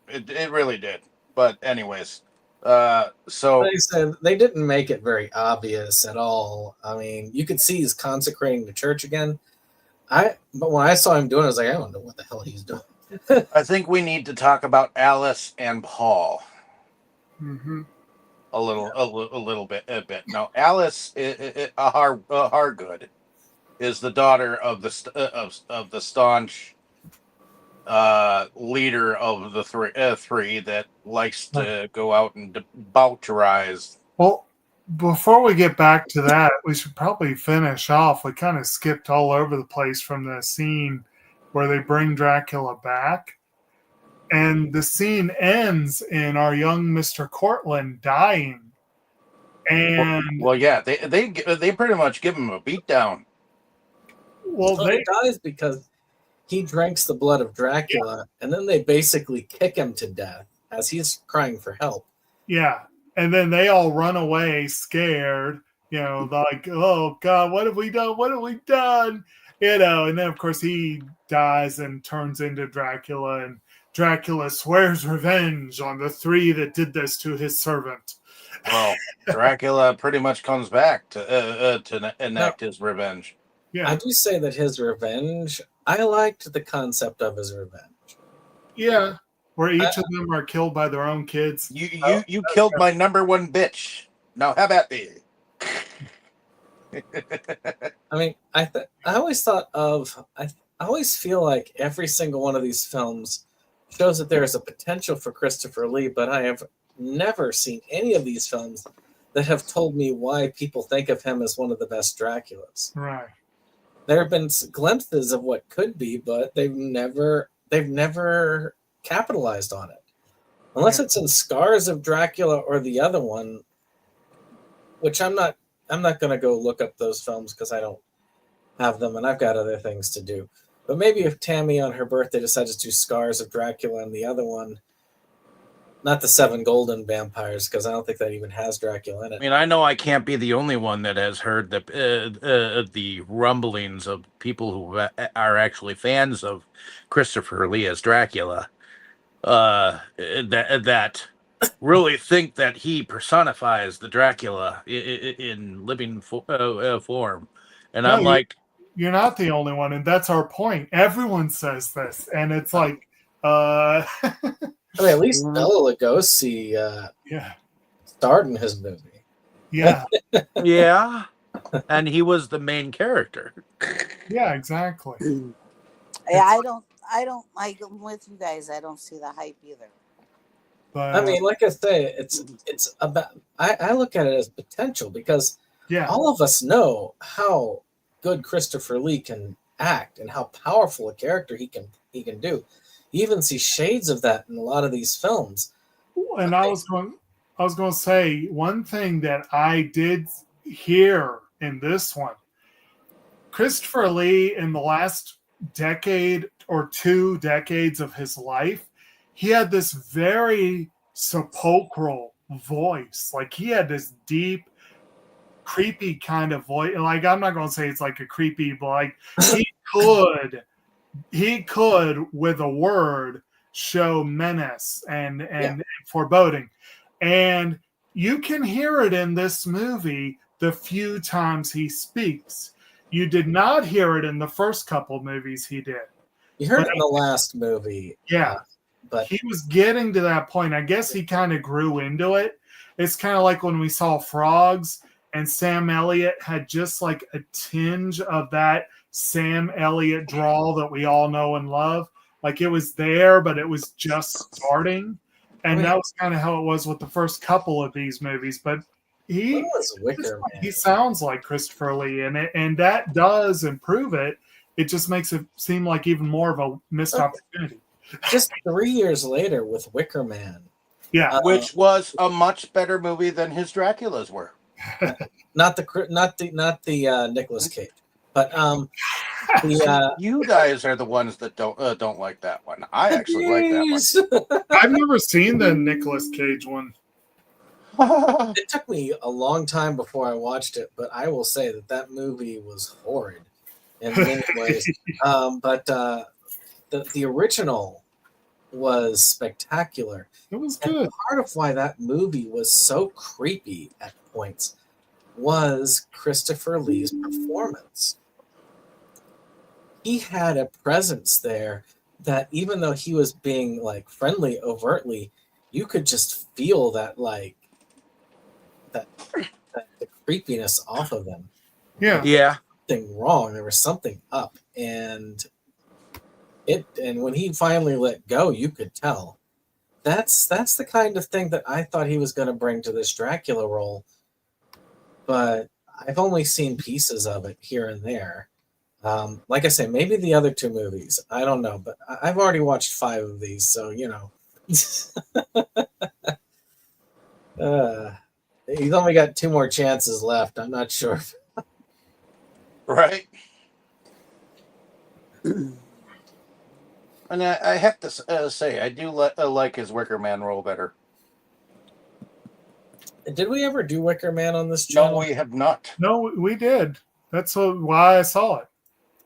it really did. But anyways, so Like I said, they didn't make it very obvious at all. I mean, you could see he's consecrating the church again. But when I saw him doing it, I was like, I don't know what the hell he's doing. I think we need to talk about Alice and Paul a little bit. Now, Alice, Hargood, is the daughter of the staunch leader of the three that likes to go out and debaucherize. Well, before we get back to that, we should probably finish off. We kind of skipped all over the place from the scene where they bring Dracula back. And the scene ends in our young Mr. Cortland dying. And well, yeah, they pretty much give him a beatdown. well, He dies because he drinks the blood of Dracula, and then they basically kick him to death as he's crying for help. yeah. And then they all run away scared, like, oh God, what have we done? What have we done? And then of course he dies and turns into Dracula, and Dracula swears revenge on the three that did this to his servant. Well, Dracula pretty much comes back to enact his revenge. Yeah. I do say that his revenge, I liked the concept of his revenge. Yeah. Where each of them are killed by their own kids. You killed my number one bitch. Now how about me? I mean, I always thought of, I always feel like every single one of these films shows that there is a potential for Christopher Lee, but I have never seen any of these films that have told me why people think of him as one of the best Draculas. Right. There have been glimpses of what could be, but they've never capitalized on it. Unless it's in Scars of Dracula or the other one, which I'm not going to go look up those films because I don't have them and I've got other things to do. But maybe if Tammy on her birthday decides to do Scars of Dracula and the other one, not the Seven Golden Vampires, because I don't think that even has Dracula in it. I mean, I know I can't be the only one that has heard the rumblings of people who are actually fans of Christopher Lee as Dracula, that really think that he personifies the Dracula in living form. And No, I'm like, you're not the only one, and that's our point. Everyone says this, and it's like, I mean, at least Bela Lugosi starred in his movie. Yeah. yeah. And he was the main character. Yeah, exactly. Yeah, I don't like. I'm with you guys. I don't see the hype either. But I mean, like I say, it's about. I look at it as potential because yeah, all of us know how good Christopher Lee can act and how powerful a character he can do. You even see shades of that in a lot of these films. and I was going to say one thing that I did hear in this one. Christopher Lee, in the last decade or 2 decades of his life, he had this very sepulchral voice. Like he had this deep, creepy kind of voice. Like I'm not going to say it's like a creepy, but like he could with a word show menace and foreboding. And you can hear it in this movie the few times he speaks. You did not hear it in the first couple of movies he did. You heard it in the last movie. Yeah. But he was getting to that point. I guess he kind of grew into it. It's kind of like when we saw Frogs and Sam Elliott had just like a tinge of that Sam Elliott drawl that we all know and love. Like it was there, but it was just starting. And that was kind of how it was with the first couple of these movies. But he sounds like Christopher Lee, and that does improve it. It just makes it seem like even more of a missed opportunity. Just 3 years later with Wicker Man. Yeah. Which was a much better movie than his Draculas were. Not the Nicolas Cage. But you guys are the ones that don't like that one. I actually like that one. I've never seen the Nicolas Cage one. It took me a long time before I watched it, but I will say that movie was horrid in many ways. But the original was spectacular. It was good. And part of why that movie was so creepy at points was Christopher Lee's performance. He had a presence there that even though he was being like friendly overtly, you could just feel that like that the creepiness off of him. Yeah. Something wrong. There was something up, and when he finally let go, you could tell. That's the kind of thing that I thought he was going to bring to this Dracula role, but I've only seen pieces of it here and there. Like I say, maybe the other 2 movies. I don't know, but I've already watched 5 of these, so you know. He's only got 2 more chances left. I'm not sure. Right. And I have to say, I do like his Wicker Man role better. Did we ever do Wicker Man on this channel? No, we have not. No, we did. That's why I saw it.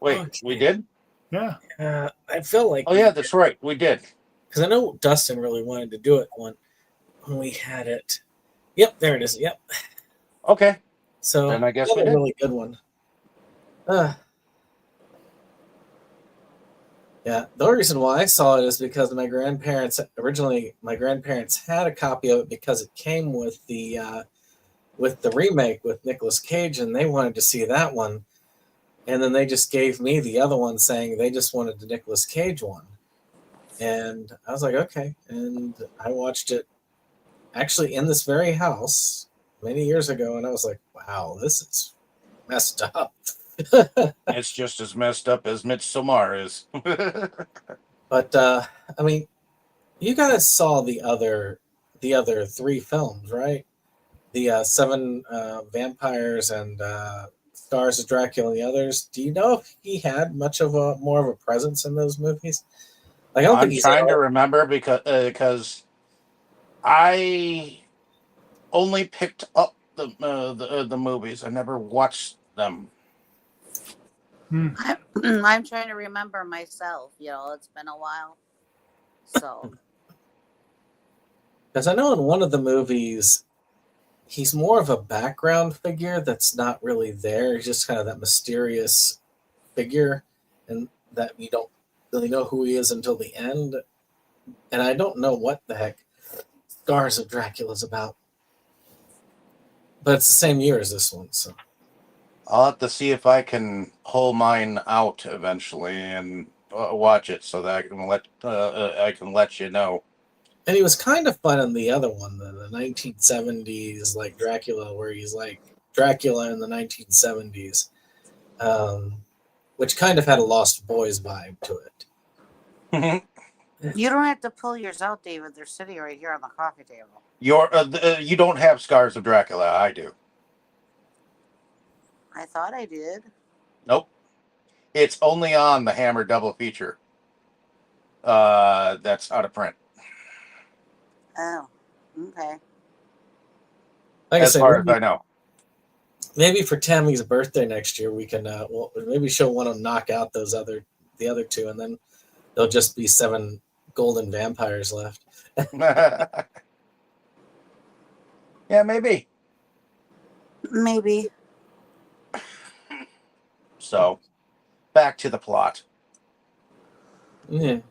Wait, we did? Yeah. I feel like... Oh, yeah, that's right. We did. Because I know Dustin really wanted to do it when we had it. Yep, there it is. Yep. Okay. So then I guess we we did. A really good one. Yeah, the only reason why I saw it is because my grandparents had a copy of it because it came with the remake with Nicolas Cage, and they wanted to see that one. And then they just gave me the other one saying they just wanted the Nicolas Cage one. And I was like, okay. And I watched it actually in this very house many years ago. And I was like, wow, this is messed up. It's just as messed up as Midsommar is. But, I mean, you guys saw the other 3 films, right? The 7 vampires and Stars of Dracula and the others. Do you know if he had much of more of a presence in those movies? Like, I'm trying to remember because I only picked up the movies. I never watched them. I'm trying to remember myself. You know, it's been a while. So, because I know in one of the movies, he's more of a background figure that's not really there. He's just kind of that mysterious figure, and that you don't really know who he is until the end. And I don't know what the heck Scars of Dracula is about. But it's the same year as this one, so. I'll have to see if I can pull mine out eventually and watch it so that I can let you know. And he was kind of fun in the other one, the 1970s, like Dracula, where he's like Dracula in the 1970s, which kind of had a Lost Boys vibe to it. You don't have to pull yours out, David. They're sitting right here on the coffee table. You don't have Scars of Dracula. I do. I thought I did. Nope. It's only on the Hammer double feature. That's out of print. Oh, okay. Like As I far said, as I know. maybe for Tammy's birthday next year, we can maybe she'll want to knock out the other two, and then there'll just be 7 golden vampires left. Yeah, maybe. Maybe. So, back to the plot. Yeah.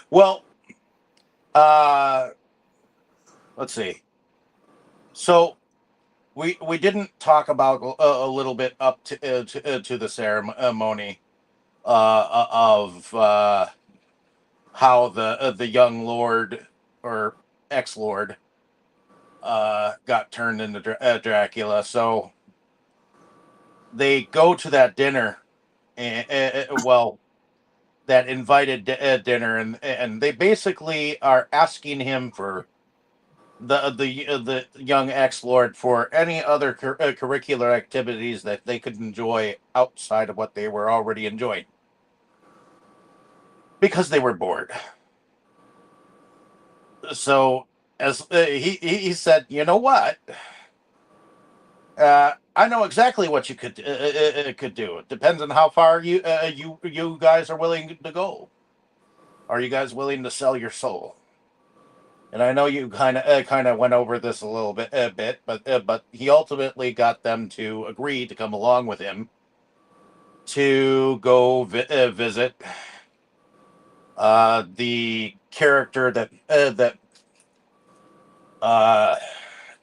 Well, let's see. So, we didn't talk about a little bit up to the ceremony of how the young lord or ex-lord got turned into Dracula. So they go to that dinner, well, that invited dinner, and they basically are asking him for the young ex-lord for any other curricular activities that they could enjoy outside of what they were already enjoying, because they were bored. So as he said, you know what? I know exactly what you could do. It depends on how far you guys are willing to go. Are you guys willing to sell your soul? And I know you kind of went over this a little bit, but he ultimately got them to agree to come along with him to go visit the character that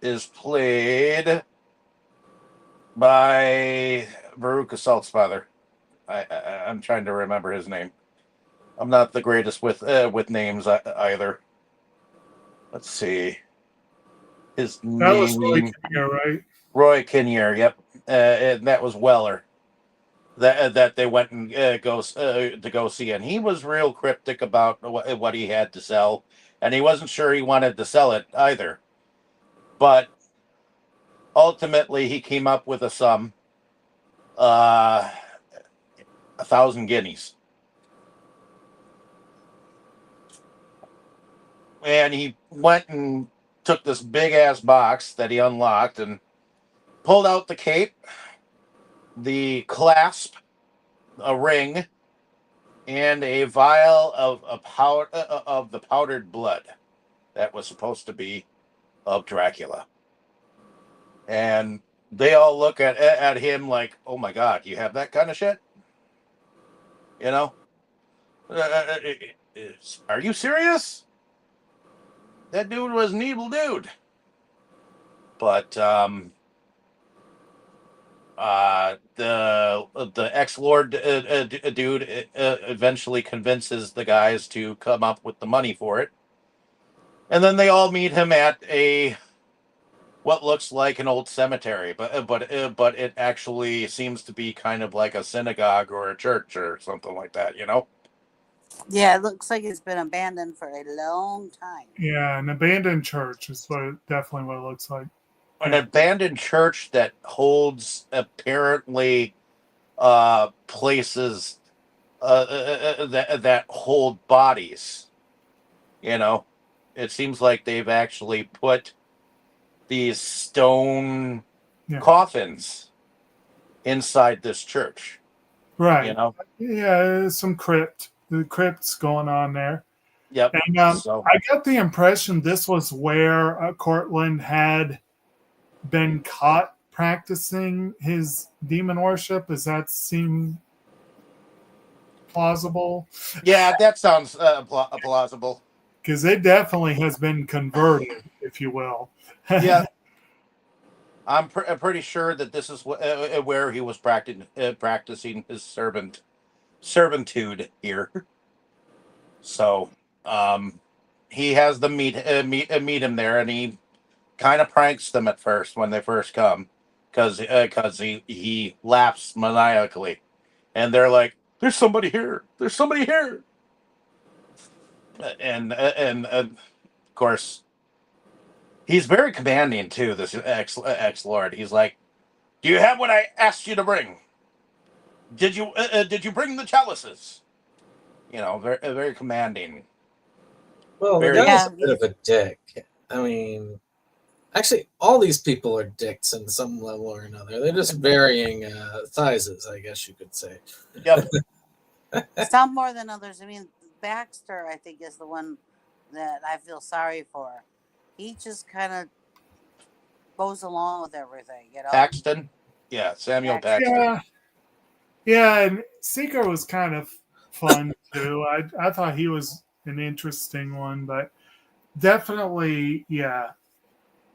is played by Veruca Salt's father. I'm trying to remember his name. I'm not the greatest with names either. Let's see. His That name was Roy Kinnear, right? Roy Kinnear. Yep, and that was Weller. That they went and to go see, and he was real cryptic about what he had to sell, and he wasn't sure he wanted to sell it either. But ultimately, he came up with a sum, 1,000 guineas. And he went and took this big ass box that he unlocked and pulled out the cape, the clasp, a ring, and a vial of the powdered blood that was supposed to be of Dracula. And they all look at him like, "Oh my God, you have that kind of shit? You know? Are you serious? That dude was an evil dude." But the ex-lord dude eventually convinces the guys to come up with the money for it, and then they all meet him at what looks like an old cemetery, but it actually seems to be kind of like a synagogue or a church or something like that, you know? Yeah, it looks like it's been abandoned for a long time. Yeah, an abandoned church is definitely what it looks like. An abandoned church that holds apparently places that hold bodies. You know, it seems like they've actually put these stone coffins inside this church. Right. You know? Yeah, there's some crypts going on there. Yep. And I got the impression this was where Cortland had been caught practicing his demon worship. Does that seem plausible? Yeah, that sounds plausible. Because it definitely has been converted, if you will. Yeah. I'm pretty sure that this is where he was practicing his servitude here. So, um, he has them meet him there, and he kind of pranks them at first when they first come, because he laughs maniacally, and they're like, "There's somebody here! There's somebody here!" And of course, he's very commanding too. This ex lord. He's like, "Do you have what I asked you to bring? Did you bring the chalices?" You know, very commanding. Well, the Very. guy's Yeah, a bit of a dick. I mean, actually, all these people are dicks in some level or another. They're just varying sizes, I guess you could say. Yep. some more than others. I mean, Baxter, I think, is the one that I feel sorry for. He just kind of goes along with everything, you know. Paxton. Yeah, Samuel Paxton. Yeah, yeah, and Seeker was kind of fun too. I thought he was an interesting one, but definitely, yeah.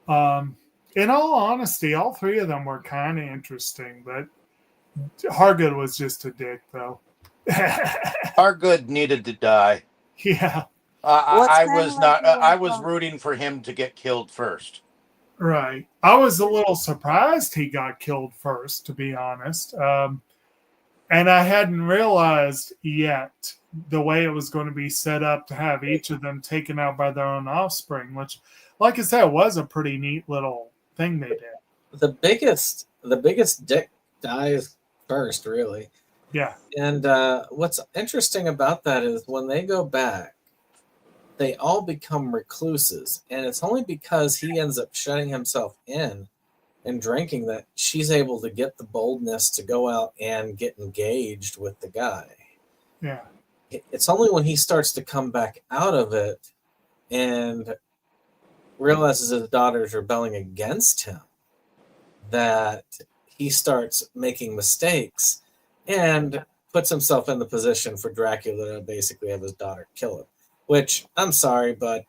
In all honesty, all three of them were kind of interesting, but Hargood was just a dick, though. Hargood needed to die. Yeah, I What's was kinda not. like I was rooting for him to get killed first. right. I was a little surprised he got killed first, to be honest. And I hadn't realized yet the way it was going to be set up to have each of them taken out by their own offspring, which, like I said, was a pretty neat little thing they did. The biggest dick dies first, really. Yeah. And what's interesting about that is when they go back, they all become recluses, and it's only because he ends up shutting himself in and drinking that she's able to get the boldness to go out and get engaged with the guy. Yeah. It's only when he starts to come back out of it and realizes his daughter's rebelling against him that he starts making mistakes and puts himself in the position for Dracula to basically have his daughter kill him. Which, I'm sorry, but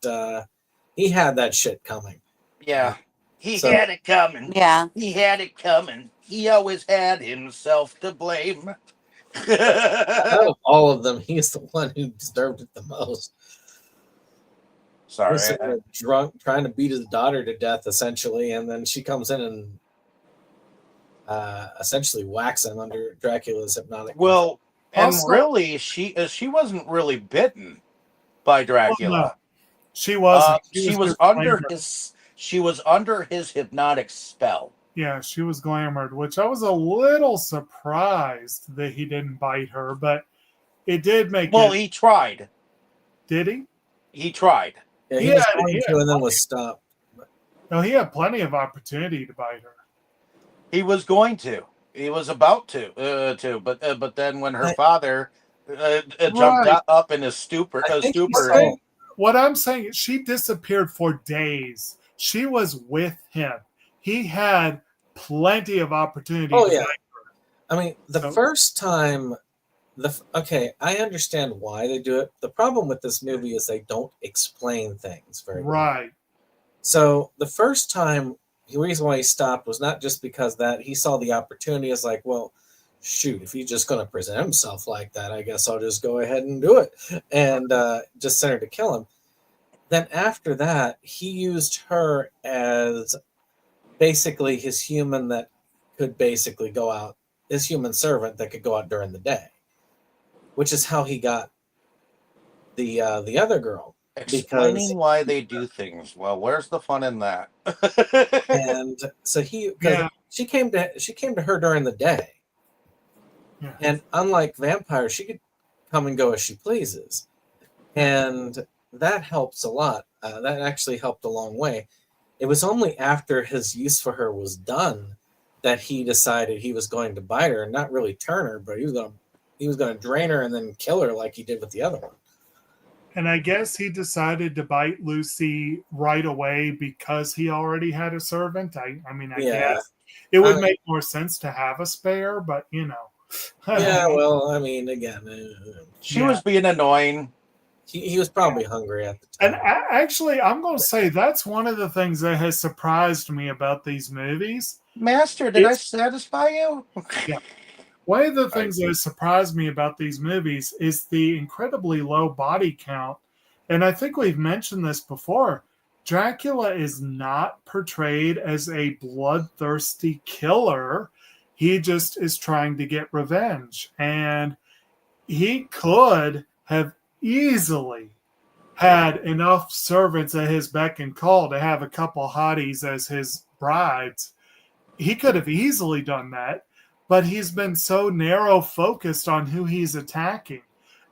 he had that shit coming. Yeah, he So- had it coming. Yeah. He had it coming. He always had himself to blame. Out of all of them, he's the one who deserved it the most. Sorry. He's sitting there drunk, trying to beat his daughter to death, essentially, and then she comes in and essentially whacks him under Dracula's hypnotic. Well, and Also- really, she wasn't really bitten by Dracula. Well, no, she wasn't. She was just under glamored. his. She was under his hypnotic spell. Yeah, she was glamored, which I was a little surprised that he didn't bite her, but it did make Well, it. he tried. Did he? He tried. Yeah, he Yeah, was going yeah. to and then was stopped. No, he had plenty of opportunity to bite her. He was going to. He was about to. But then when her father jumped Right. up in his stupor, I think he stupor. saw- What I'm saying is she disappeared for days. She was with him. He had plenty of opportunity Oh, to yeah. bite I mean, the So- first time, okay, I understand why they do it. The problem with this movie is they don't explain things very well. right. So the first time, the reason why he stopped was not just because that he saw the opportunity as like, well, shoot, if he's just going to present himself like that, I guess I'll just go ahead and do it, and just send her to kill him. Then after that, he used her as basically his human that could basically go out, his human servant that could go out during the day, which is how he got the other girl. Explaining Because- why they do things. Well, where's the fun in that? And so Yeah. she came to her during the day. Yeah. And unlike vampires, she could come and go as she pleases. And that helps a lot. That actually helped a long way. It was only after his use for her was done that he decided he was going to bite her and not really turn her, but he was going to drain her and then kill her like he did with the other one. And I guess he decided to bite Lucy right away because he already had a servant. I mean, I Yeah. guess it would I- make more sense to have a spare, but you know. Yeah, well, I mean, again, She was being annoying. he was probably hungry at the And time. actually, I'm going to say that's one of the things that has surprised me about these movies. Master, did I It's- satisfy you? Yeah. One of the things that has surprised me about these movies is the incredibly low body count. And I think we've mentioned this before. Dracula is not portrayed as a bloodthirsty killer. He just is trying to get revenge. And he could have easily had enough servants at his beck and call to have a couple hotties as his brides. He could have easily done that, but he's been so narrow focused on who he's attacking.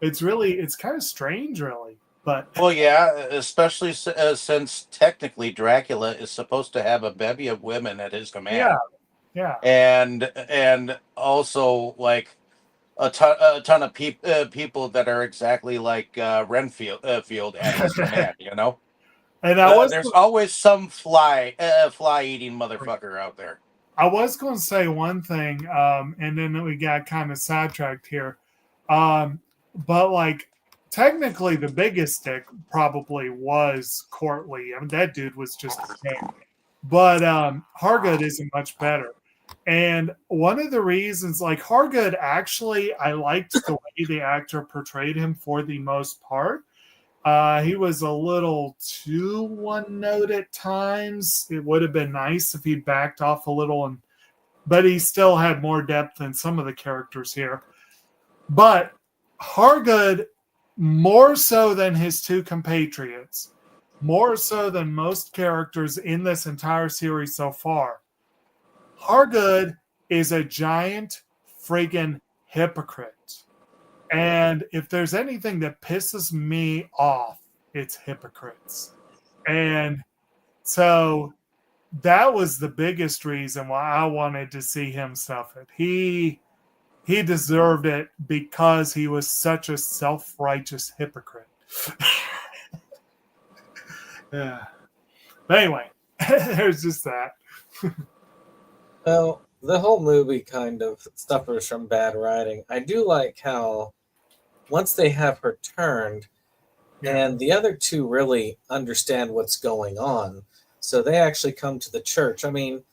It's kind of strange, really. But Well, yeah, especially since technically Dracula is supposed to have a bevy of women at his command. yeah, And also like a ton of people that are exactly like Renfield field at his command. You know, and there's always some fly eating motherfucker out there. I was going to say one thing, and then we got kind of sidetracked here. But like, technically, the biggest stick probably was Courtly. I mean, that dude was just a tank. But Hargood isn't much better. And one of the reasons, like Hargood, actually, I liked the way the actor portrayed him for the most part. He was a little too one note at times. It would have been nice if he'd backed off a little, but he still had more depth than some of the characters here. But Hargood, more so than his two compatriots, more so than most characters in this entire series so far, Hargood is a giant friggin' hypocrite. And if there's anything that pisses me off, it's hypocrites. And so that was the biggest reason why I wanted to see him suffer. He deserved it because he was such a self-righteous hypocrite. Yeah. But anyway, there's just that. Well, the whole movie kind of suffers from bad writing. I do like how once they have her turned, and the other two really understand what's going on, so they actually come to the church. I mean,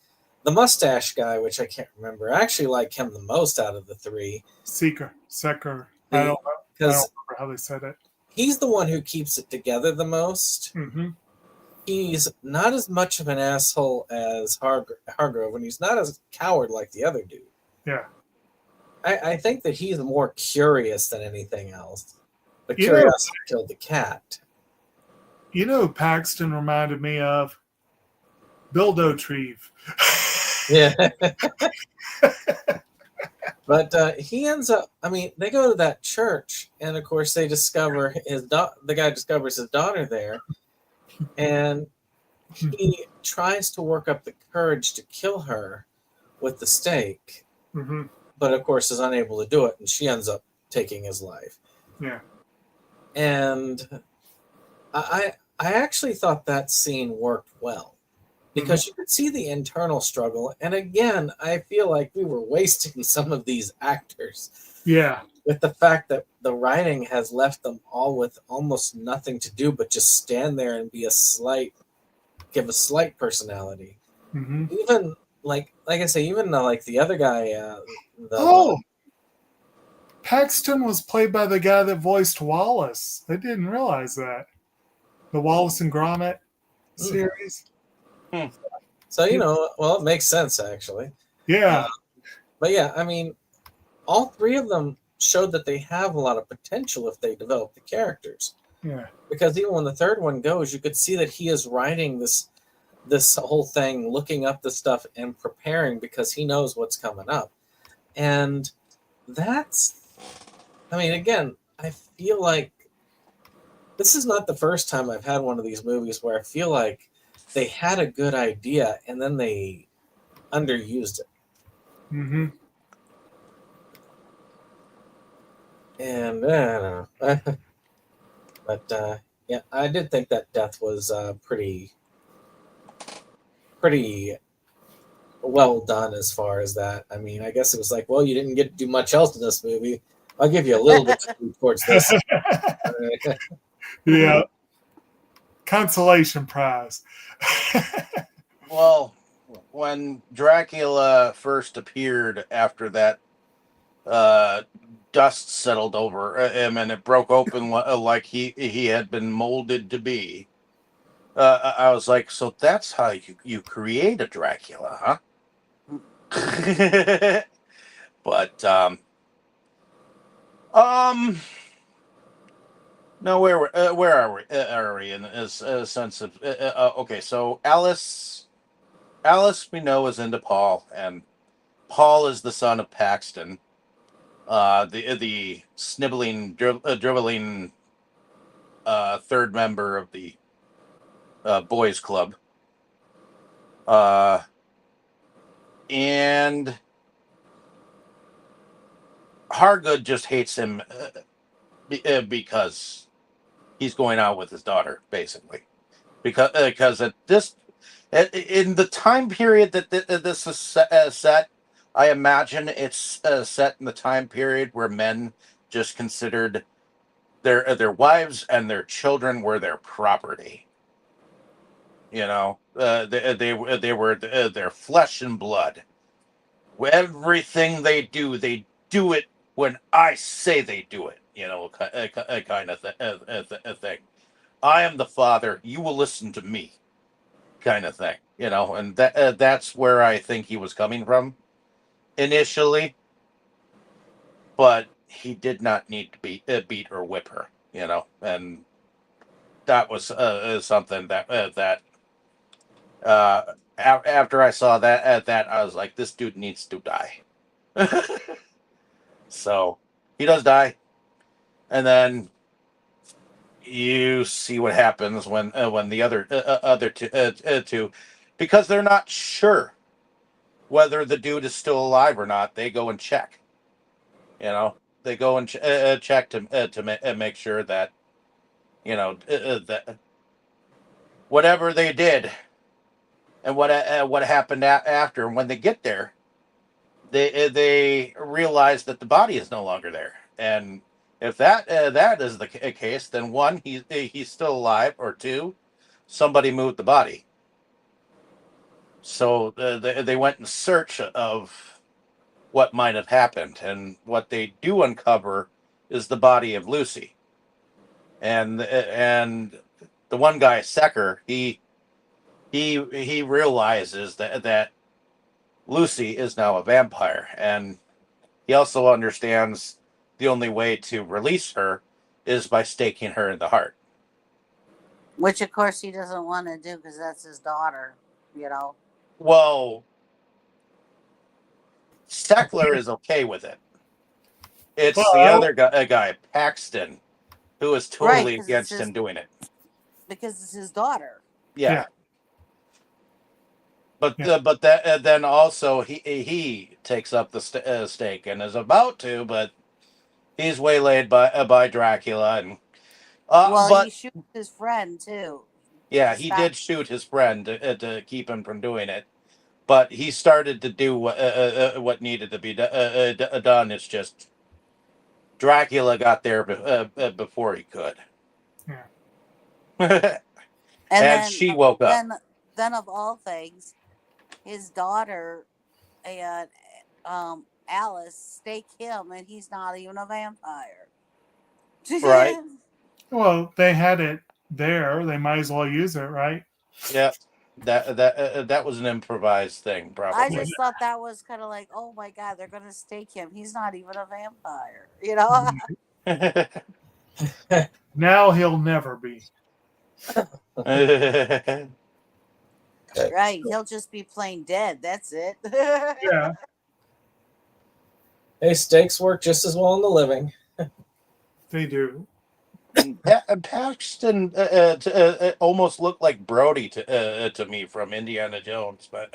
the mustache guy, which I can't remember, I actually like him the most out of the three. Seeker. I don't remember how they said it. He's the one who keeps it together the most. Mm-hmm. He's not as much of an asshole as Hargrove, and he's not as coward like the other dude. Yeah. I think that he's more curious than anything else. But curiosity killed the cat. You know who Paxton reminded me of? Bill Dauterive. Yeah. But he ends up, I mean, they go to that church, and of course they discover the guy discovers his daughter there, and he tries to work up the courage to kill her with the stake, but of course is unable to do it, and she ends up taking his life. Yeah. And I actually thought that scene worked well, because you could see the internal struggle. And again, I feel like we were wasting some of these actors. Yeah. With the fact that the writing has left them all with almost nothing to do but just stand there and give a slight personality. Even like I say, even like the other guy. Paxton was played by the guy that voiced Wallace. I didn't realize that. The Wallace and Gromit series. So, well, it makes sense, actually. Yeah. But yeah, I mean, all three of them showed that they have a lot of potential if they develop the characters. Yeah. Because even when the third one goes, you could see that he is writing this whole thing, looking up the stuff and preparing because he knows what's coming up. And again, I feel like this is not the first time I've had one of these movies where I feel like they had a good idea and then they underused it. And I don't know. But yeah, I did think that death was pretty well done as far as that. I mean, I guess it was like, well, you didn't get to do much else in this movie. I'll give you a little bit towards this. Yeah. Consolation prize. Well, when Dracula first appeared after that dust settled over him and it broke open like he had been molded to be, I was like, so that's how you create a Dracula, huh? But um no, where are we in this sense of okay, so Alice we know is into Paul, and Paul is the son of Paxton, the sniveling, dribbling third member of the boys club, and Hargood just hates him because he's going out with his daughter, basically. Because at this, in the time period that this is set, I imagine it's set in the time period where men just considered their wives and their children were their property. You know, they were their flesh and blood. Everything they do it when I say they do it. You know, a kind of thing. I am the father. You will listen to me, kind of thing. You know, and that's where I think he was coming from initially. But he did not need to beat or whip her. You know, and that was something that after I saw that I was like, this dude needs to die. So he does die, and then you see what happens when the other two, because they're not sure whether the dude is still alive or not. They go and check. You know, they go and check to make sure that that whatever they did and what happened after. When they get there, they realize that the body is no longer there, and if that is the case, then one, he's still alive, or two, somebody moved the body. So they went in search of what might have happened, and what they do uncover is the body of Lucy, and the one guy, Secker, he realizes that Lucy is now a vampire, and he also understands the only way to release her is by staking her in the heart. Which, of course, he doesn't want to do because that's his daughter, you know. Well, Steckler is okay with it. It's the Well, other guy, Paxton, who is totally against him doing it. Because it's his daughter. Yeah. But Yeah. but that then also he takes up the stake and is about to, but he's waylaid by Dracula, and He shoots his friend too. Yeah, he did shoot his friend to keep him from doing it, but he started to do what needed to be done. It's just Dracula got there before he could. Yeah. And then, she woke up. Then of all things, his daughter and Alice stake him, and he's not even a vampire. Right. Well, they had it there. They might as well use it, right? Yeah. That was an improvised thing, probably. I just thought that was kind of like, oh my god, they're gonna stake him. He's not even a vampire, you know. Now he'll never be. Right, he'll just be plain dead. That's it. Yeah. Hey, stakes work just as well in the living. They do. Paxton almost looked like Brody to me from Indiana Jones, but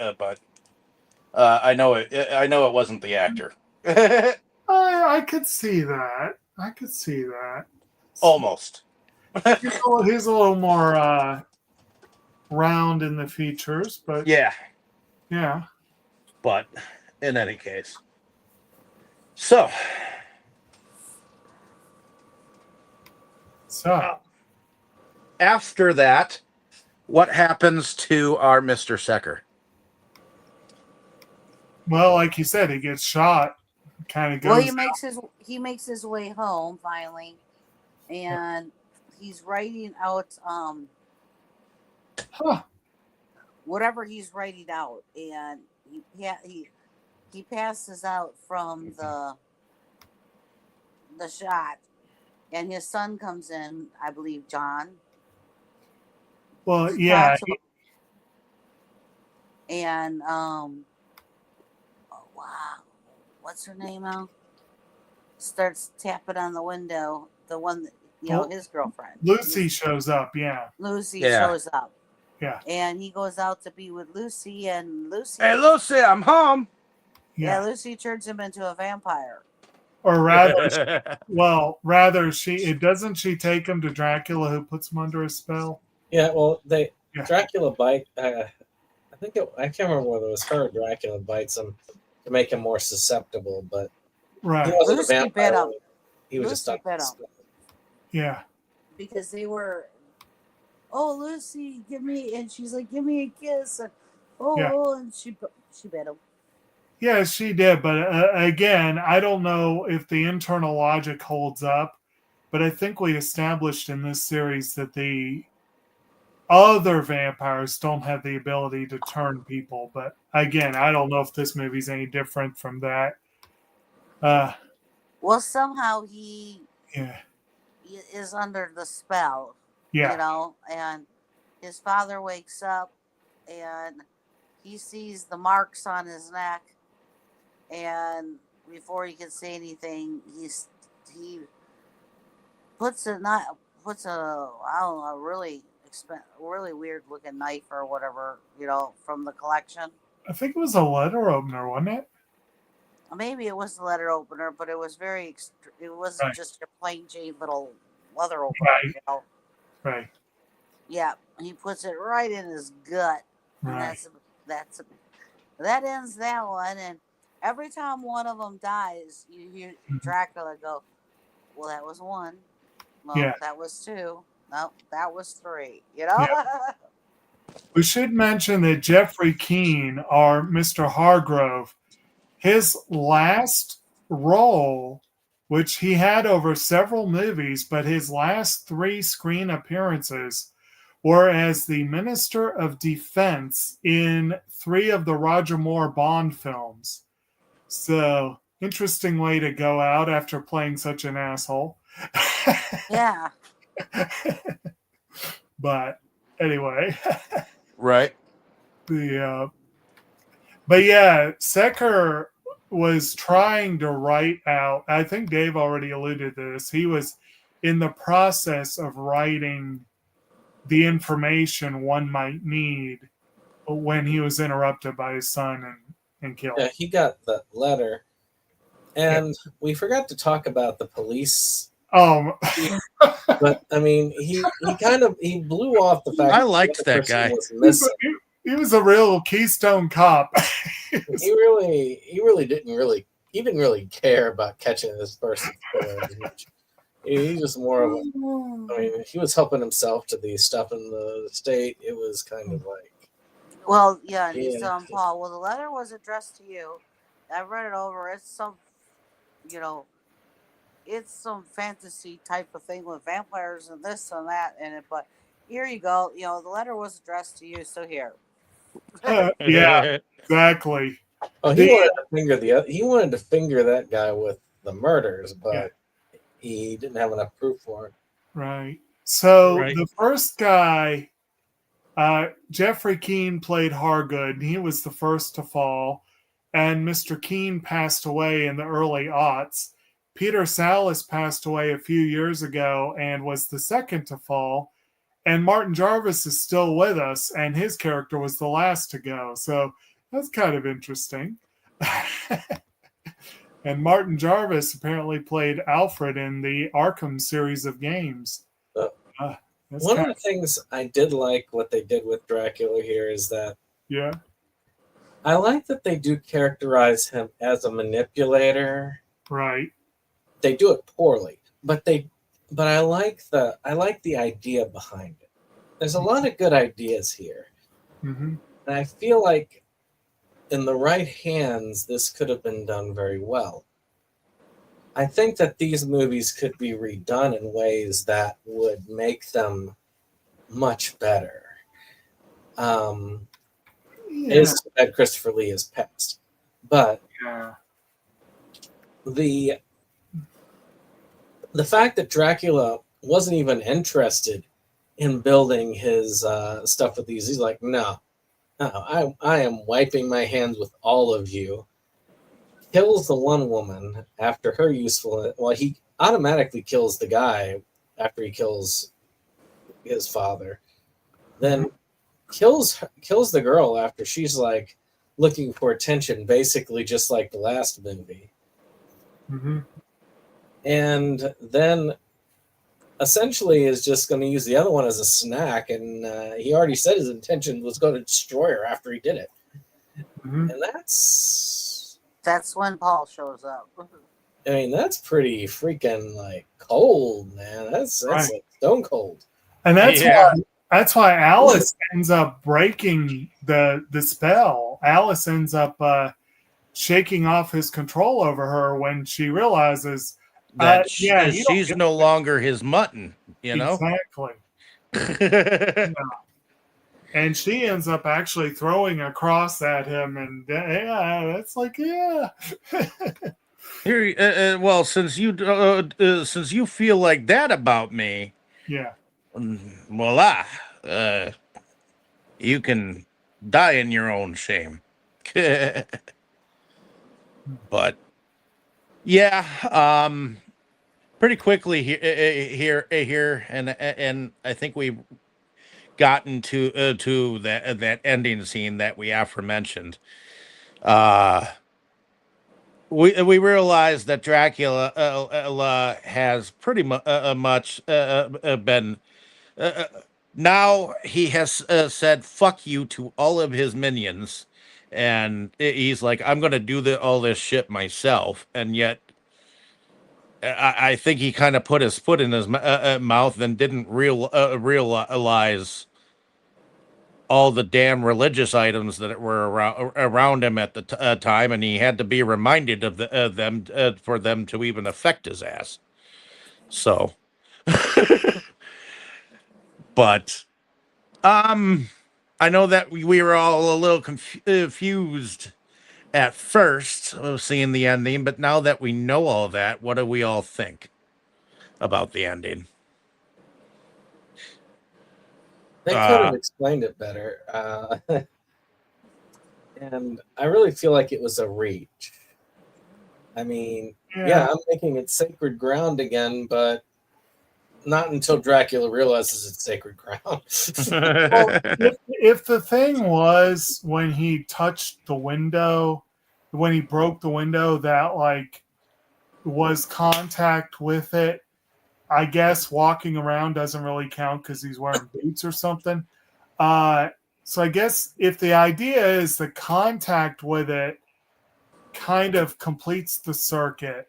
I know it wasn't the actor. I could see that. I could see that. Almost. He's a little more round in the features, but yeah. But in any case, so after that, what happens to our Mr. Secker? Well, like you said, he gets shot. Kind of goes. Well, he makes his way home finally, and he's writing out whatever he's writing out, and he passes out from the shot, and his son comes in, I believe, John. Well, yeah. And oh, wow, what's her name now? Starts tapping on the window. The one that, his girlfriend. Lucy shows up. Yeah. Lucy shows up. Yeah. And he goes out to be with Lucy, and Lucy. Hey, Lucy, I'm home. Yeah, Lucy turns him into a vampire. Or rather, she doesn't she take him to Dracula, who puts him under a spell? Yeah, well, Dracula bite. I can't remember whether it was her or Dracula bites him to make him more susceptible, but right. He wasn't Lucy a vampire. bit him. He was Lucy just bit him. Yeah. Because they were, oh, Lucy, and she's like, give me a kiss, and and she bit him. Yeah, she did, but again, I don't know if the internal logic holds up, but I think we established in this series that the other vampires don't have the ability to turn people. But again, I don't know if this movie's any different from that. Well, somehow he is under the spell. Yeah. And his father wakes up and he sees the marks on his neck. And before he can say anything, he puts a really weird looking knife or whatever, from the collection. I think it was a letter opener, wasn't it? Maybe it was the letter opener, but it was it wasn't just your plain Jane little leather opener, Right. Yeah, he puts it right in his gut. Right. And that ends that one. And every time one of them dies, you hear Dracula go, well, that was one. Well, that was two. No, that was three. Yeah. We should mention that Jeffrey Keane, our Mr. Hargrove, his last role, which he had over several movies, but his last 3 screen appearances were as the Minister of Defense in 3 of the Roger Moore Bond films. So, interesting way to go out after playing such an asshole. Yeah. But anyway. Right. But yeah, Secker was trying to write out, I think Dave already alluded to this, he was in the process of writing the information one might need when he was interrupted by his son and killed. Yeah, he got the letter. And we forgot to talk about the police. But I mean, he blew off the fact I liked that guy. He was a real Keystone Cop. He didn't really care about catching this person. He's just more of he was helping himself to the stuff in the state. It was kind of like, well, yeah, and he's telling Paul, well, the letter was addressed to you. I read it over. It's some, it's some fantasy type of thing with vampires and this and that in it. But here you go. The letter was addressed to you. So here. Yeah, exactly. Oh, he wanted to finger that guy with the murders, but he didn't have enough proof for it. Right. So the first guy, Jeffrey Keane played Hargood. He was the first to fall, and Mr. Keane passed away in the early aughts. Peter Sallis passed away a few years ago and was the second to fall. And Martin Jarvis is still with us, and his character was the last to go. So that's kind of interesting. And Martin Jarvis apparently played Alfred in the Arkham series of games. One of the things I did like what they did with Dracula here is that I like that they do characterize him as a manipulator. Right. They do it poorly, but I like the idea behind it. there's a lot of good ideas here. Mm-hmm. And I feel like in the right hands, this could have been done very well. I think that these movies could be redone in ways that would make them much better. It is too bad Christopher Lee has passed. But the fact that Dracula wasn't even interested in building his stuff with these, he's like, no, I am wiping my hands with all of you. Kills the one woman after her useful. Well, he automatically kills the guy after he kills his father. Then kills the girl after she's like looking for attention, basically just like the last movie. Mm-hmm. And then essentially is just going to use the other one as a snack, and he already said his intention was going to destroy her after he did it. Mm-hmm. And That's when Paul shows up. I mean, that's pretty freaking like cold, man. That's Right. like stone cold. And that's why Alice ends up breaking the spell. Alice ends up shaking off his control over her when she realizes that she's no longer his mutton, you know? Exactly. And she ends up actually throwing a cross at him, and that's like, Here, well, since you feel like that about me, voila, you can die in your own shame. But pretty quickly here, and I think we've gotten to that ending scene that we aforementioned. We realize that Dracula has pretty much been. Now he has said "fuck you" to all of his minions, and he's like, "I'm going to do all this shit myself." And yet, I think he kind of put his foot in his mouth and didn't realize all the damn religious items that were around him at the time, and he had to be reminded of them for them to even affect his ass. So, but I know that we were all a little confused at first of seeing the ending, but now that we know all that, what do we all think about the ending? They could have explained it better. And I really feel like it was a reach. I mean, I'm making it sacred ground again, but not until Dracula realizes it's sacred ground. Well, if the thing was when he touched the window, when he broke the window, that like was contact with it, I guess walking around doesn't really count because he's wearing boots or something. So I guess if the idea is the contact with it kind of completes the circuit,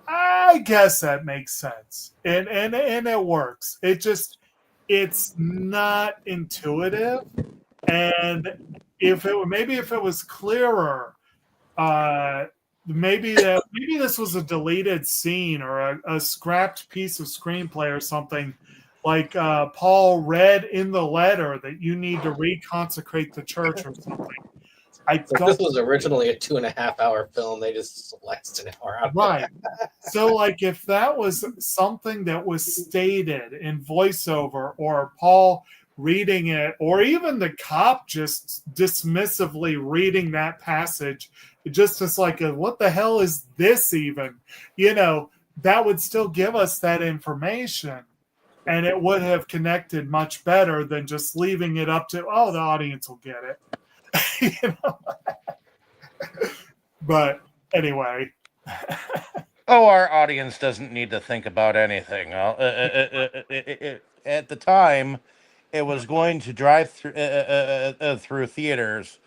I guess that makes sense. And it works. It's not intuitive. And if it was clearer, maybe this was a deleted scene or a scrapped piece of screenplay or something, like Paul read in the letter that you need to reconsecrate the church or something. This was originally a 2.5 hour film. They just sliced an hour out. Right. So, like, if that was something that was stated in voiceover, or Paul reading it, or even the cop just dismissively reading that passage, just as like, what the hell is this even? That would still give us that information. And it would have connected much better than just leaving it up to, the audience will get it. But anyway. Our audience doesn't need to think about anything. At the time, it was going to drive through theaters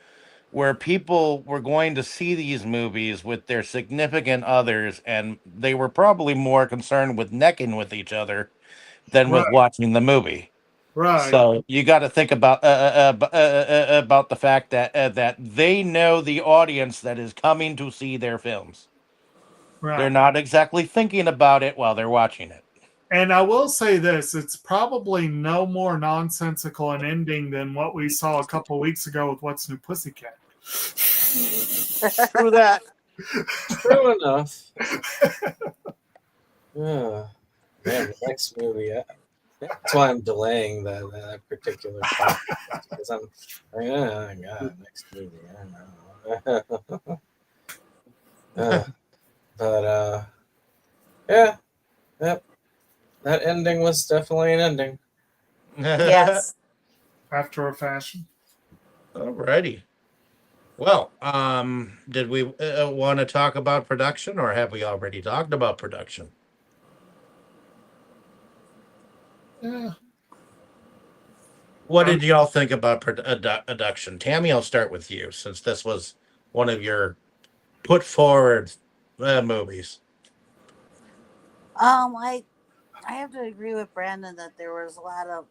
where people were going to see these movies with their significant others, and they were probably more concerned with necking with each other than with watching the movie. Right. So you got to think about the fact that they know the audience that is coming to see their films. They're Right. not exactly thinking about it while they're watching it. And I will say this, it's probably no more nonsensical an ending than what we saw a couple of weeks ago with What's New Pussycat. True that. True enough. Man, the next movie. That's why I'm delaying that particular part because I'm like, oh god, next movie. I don't know. But yeah, yep. That ending was definitely an ending. Yes. After a fashion. Alrighty. Well, did we want to talk about production, or have we already talked about production? Yeah. What did y'all think about production? Tammy, I'll start with you, since this was one of your put forward movies. I have to agree with Brandon that there was a lot of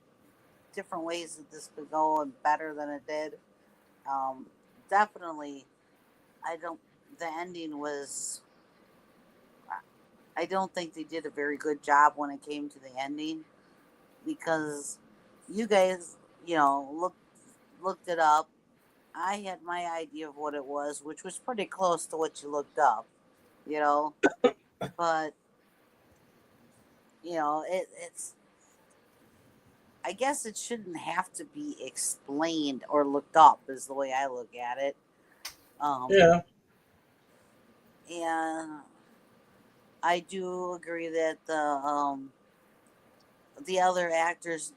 different ways that this could go and better than it did. Definitely, I don't. The ending was. I don't think they did a very good job when it came to the ending, because you guys, looked it up. I had my idea of what it was, which was pretty close to what you looked up, but it's. I guess it shouldn't have to be explained or looked up, is the way I look at it. Yeah. And I do agree that the other actors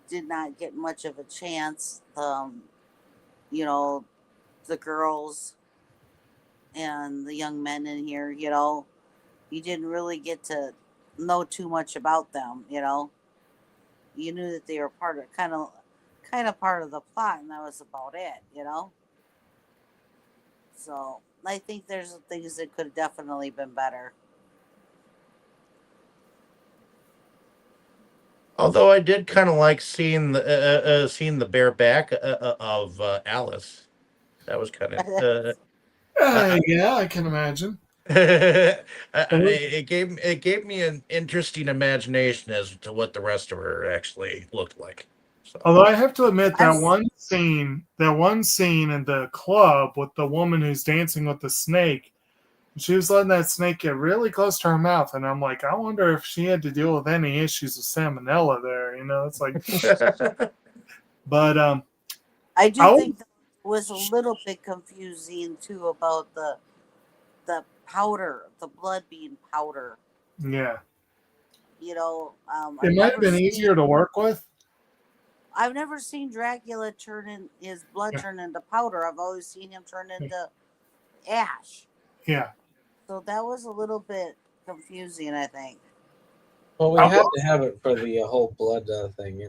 did not get much of a chance. The girls and the young men in here, you didn't really get to know too much about them. You knew that they were kind of part of the plot, and that was about it. So I think there's things that could have definitely been better. Although I did kind of like seeing the bare back of Alice. That was kind of Yeah, I can imagine. it gave me an interesting imagination as to what the rest of her actually looked like. So. Although I have to admit I've- that one scene in the club with the woman who's dancing with the snake, she was letting that snake get really close to her mouth, and I'm like, I wonder if she had to deal with any issues with salmonella there. It's like, but I do think that was a little bit confusing too about the powder, the blood being powder. yeah, I've it might have never been seen- easier to work with. I've never seen Dracula turn his blood turn into powder. I've always seen him turn into ash. Yeah. So that was a little bit confusing, I think. Well, we had to have it for the whole blood thing,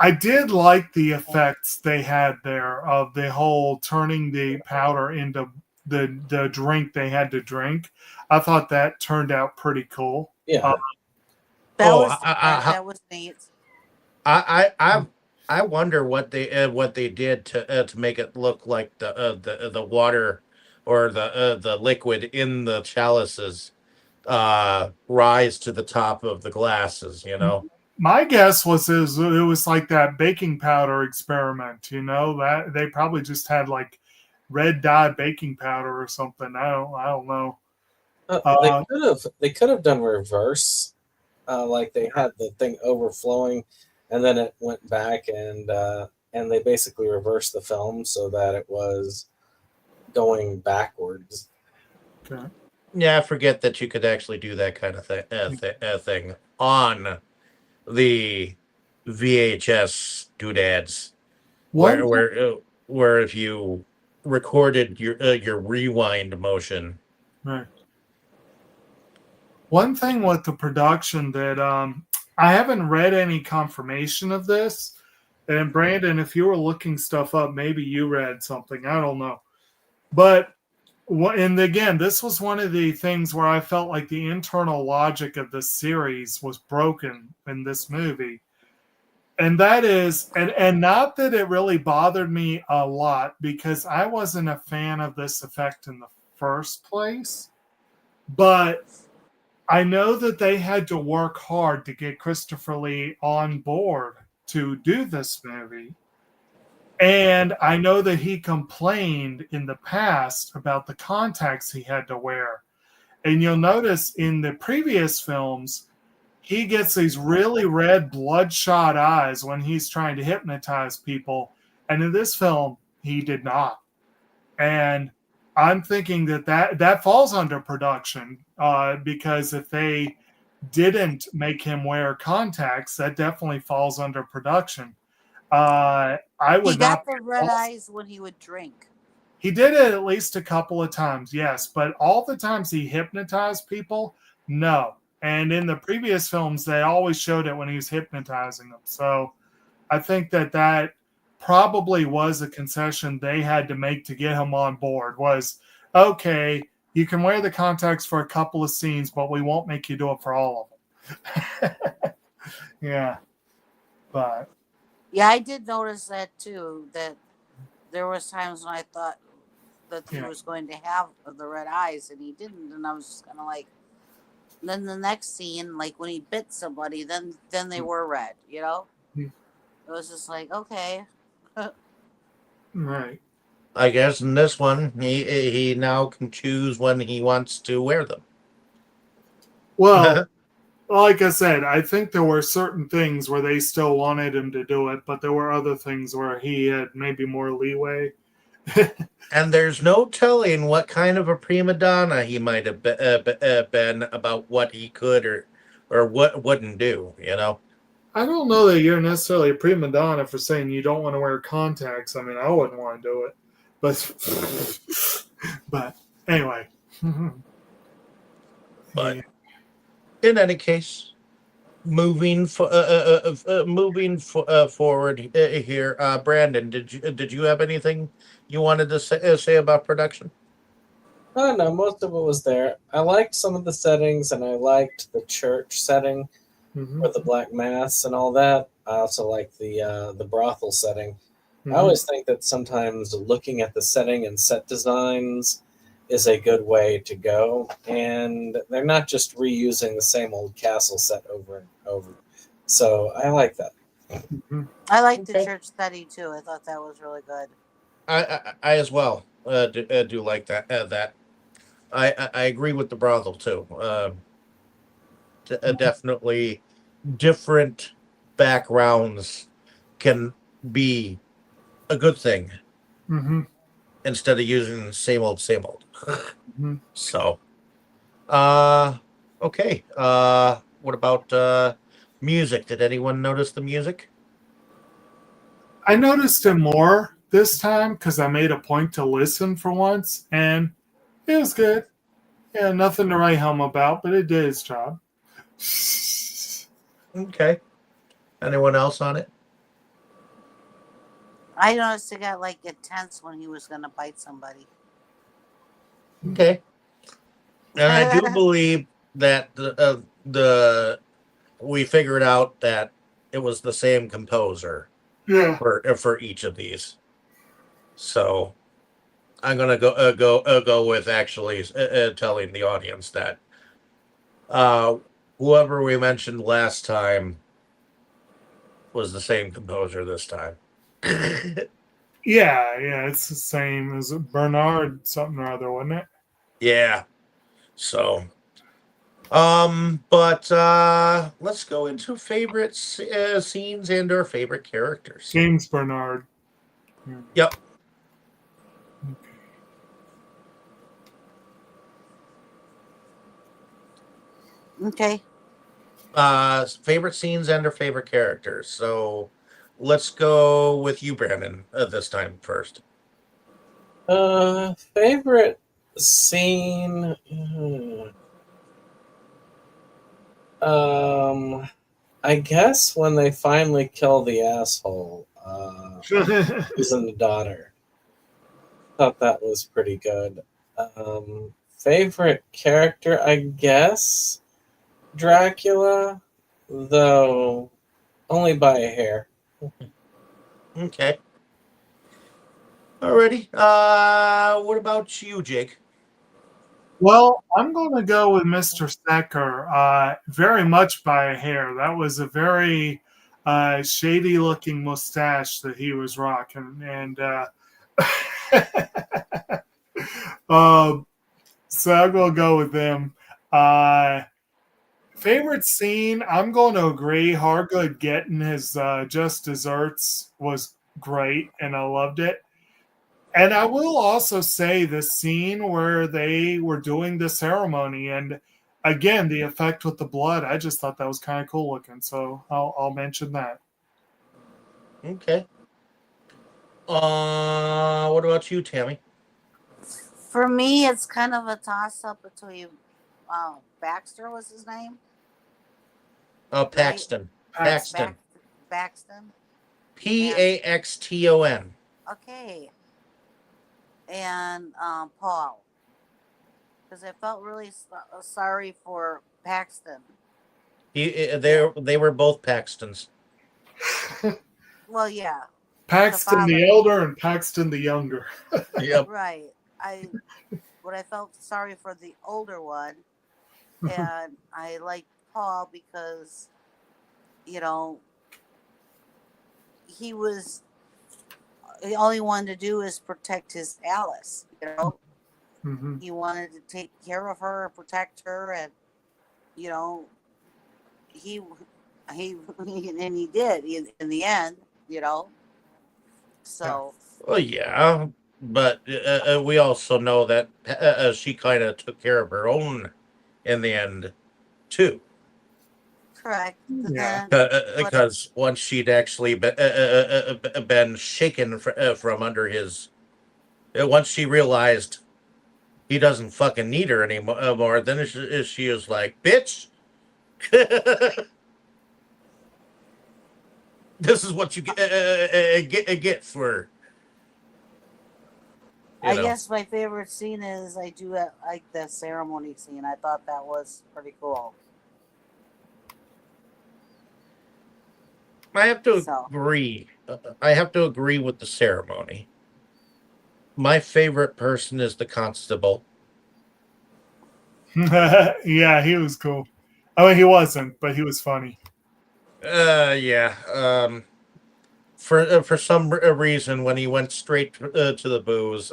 I did like the effects they had there of the whole turning the powder into the drink they had to drink. I thought that turned out pretty cool. Yeah. That was neat. I wonder what they did to make it look like the water or the liquid in the chalices rise to the top of the glasses. My guess was it was like that baking powder experiment. That they probably just had like red dye baking powder or something. I don't know. They could have done reverse, like they had the thing overflowing, and then it went back, and they basically reversed the film so that it was going backwards. Okay. Yeah, I forget that you could actually do that kind of thing on the VHS doodads, where if you recorded your rewind motion. Right. One thing with the production that I haven't read any confirmation of this, and Brandon, if you were looking stuff up, maybe you read something. I don't know, but. And again, this was one of the things where I felt like the internal logic of the series was broken in this movie. And that is, and not that it really bothered me a lot, because I wasn't a fan of this effect in the first place. But I know that they had to work hard to get Christopher Lee on board to do this movie. And I know that he complained in the past about the contacts he had to wear. And you'll notice in the previous films, he gets these really red, bloodshot eyes when he's trying to hypnotize people. And in this film, he did not. And I'm thinking that falls under production, because if they didn't make him wear contacts, that definitely falls under production. I He would got not. the red eyes when he would drink. He did it at least a couple of times, yes, but all the times he hypnotized people, no. And in the previous films, they always showed it when he was hypnotizing them. So I think that probably was a concession they had to make to get him on board. Was, okay, you can wear the contacts for a couple of scenes, but we won't make you do it for all of them. Yeah, but Yeah, I did notice that too. That there was times when I thought that he was going to have the red eyes, and he didn't. And I was just kind of like. Then the next scene, like when he bit somebody, then they were red. You know, it was just like, okay. right. I guess in this one, he now can choose when he wants to wear them. Well, like I said, I think there were certain things where they still wanted him to do it, but there were other things where he had maybe more leeway. And there's no telling what kind of a prima donna he might have been about what he could or what wouldn't do, you know? I don't know that you're necessarily a prima donna for saying you don't want to wear contacts. I mean, I wouldn't want to do it. But anyway. But in any case, moving forward here, Brandon, did you have anything you wanted to say about production? Oh no, most of it was there. I liked some of the settings, and I liked the church setting with the black mass and all that. I also like the brothel setting. I always think that sometimes looking at the setting and set designs is a good way to go, and they're not just reusing the same old castle set over and over. So I like that. I liked the church study too. I thought that was really good. I as well do like that. That I agree with the brothel too. Definitely different backgrounds can be a good thing instead of using the same old. So, okay. What about music? Did anyone notice the music? I noticed it more this time because I made a point to listen for once, and it was good. Yeah, nothing to write home about, but it did its job. Okay. Anyone else on it? I noticed it got like intense when he was going to bite somebody. Okay. And I do believe that we figured out that it was the same composer for each of these. So I'm gonna go with actually telling the audience that whoever we mentioned last time was the same composer this time. Yeah, it's the same as Bernard something or other, wasn't it? Yeah. So, but let's go into favorite scenes and our favorite characters. James Bernard. Yep. Okay. Favorite scenes and our favorite characters. So, let's go with you, Brandon, this time first. Favorite scene. I guess when they finally kill the asshole, who's in the daughter. Thought that was pretty good. Favorite character, I guess, Dracula. Though Only by a hair. Okay. Alrighty. What about you, Jake? Well, I'm going to go with Mr. Secker, very much by a hair. That was a very shady looking mustache that he was rocking. And so I'm going to go with them. Favorite scene, I'm going to agree. Hargood getting his just desserts was great, and I loved it. And I will also say the scene where they were doing the ceremony, and again, the effect with the blood, I just thought that was kind of cool looking. So I'll mention that. Okay. What about you, Tammy? For me, it's kind of a toss up between Baxter was his name. Paxton. Paxton. Baxton. Paxton. Okay. And Paul, because I felt really sorry for Paxton. They were both Paxtons. Well, yeah. Paxton the elder and Paxton the younger. Yep. Right. I felt sorry for the older one, and I liked Paul because, you know, he was the only one to do is protect his Alice. You know, Mm-hmm. he wanted to take care of her, protect her, and you know, he and he did in the end. You know, so. Well, yeah, but we also know that she kind of took care of her own in the end, too. Correct. Yeah. Because once she'd actually been shaken from under his, once she realized he doesn't fucking need her anymore, then she was like, "Bitch, this is what you get for." I guess my favorite scene is I do like the ceremony scene. I thought that was pretty cool. I have to agree. I have to agree with the ceremony. My favorite person is the constable. Yeah, he was cool. I mean, he wasn't, but he was funny. Yeah. For some reason, when he went straight to the booze,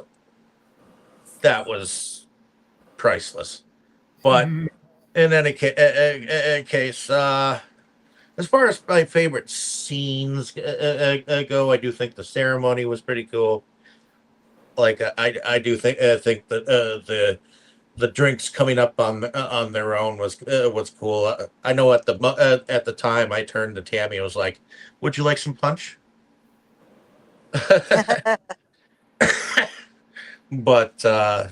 that was priceless. But Mhm. in any case, as far as my favorite scenes go, I do think the ceremony was pretty cool. Like I do think that the drinks coming up on their own was cool. I know at the time I turned to Tammy and was like, "Would you like some punch?" But I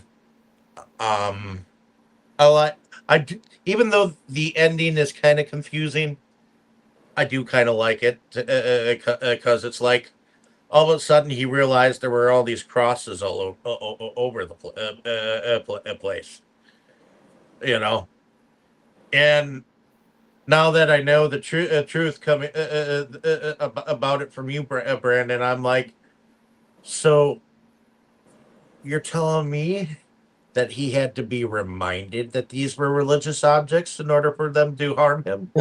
like even though the ending is kind of confusing, I do kind of like it because it's like all of a sudden he realized there were all these crosses all over the place, you know. And now that I know the truth coming about it from you, Brandon, I'm like, so you're telling me that he had to be reminded that these were religious objects in order for them to harm him?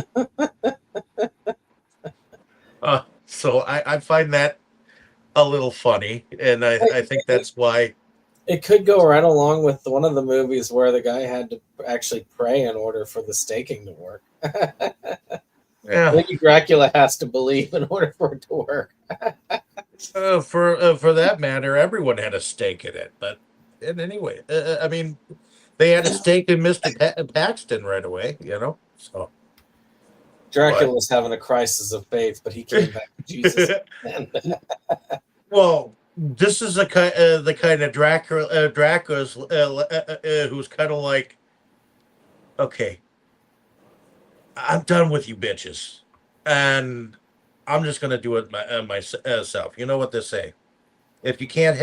So I find that a little funny, and I think that's why. It could go right along with one of the movies where the guy had to actually pray in order for the staking to work. Yeah. Maybe Dracula has to believe in order for it to work. For that matter, everyone had a stake in it. But anyway, I mean, they had a stake in Mr. Paxton right away, you know. So Dracula was having a crisis of faith, but he came back to Jesus. Well, this is the kind of Dracula's who's kind of like, okay, I'm done with you bitches, and I'm just gonna do it myself. You know what they say: if you can't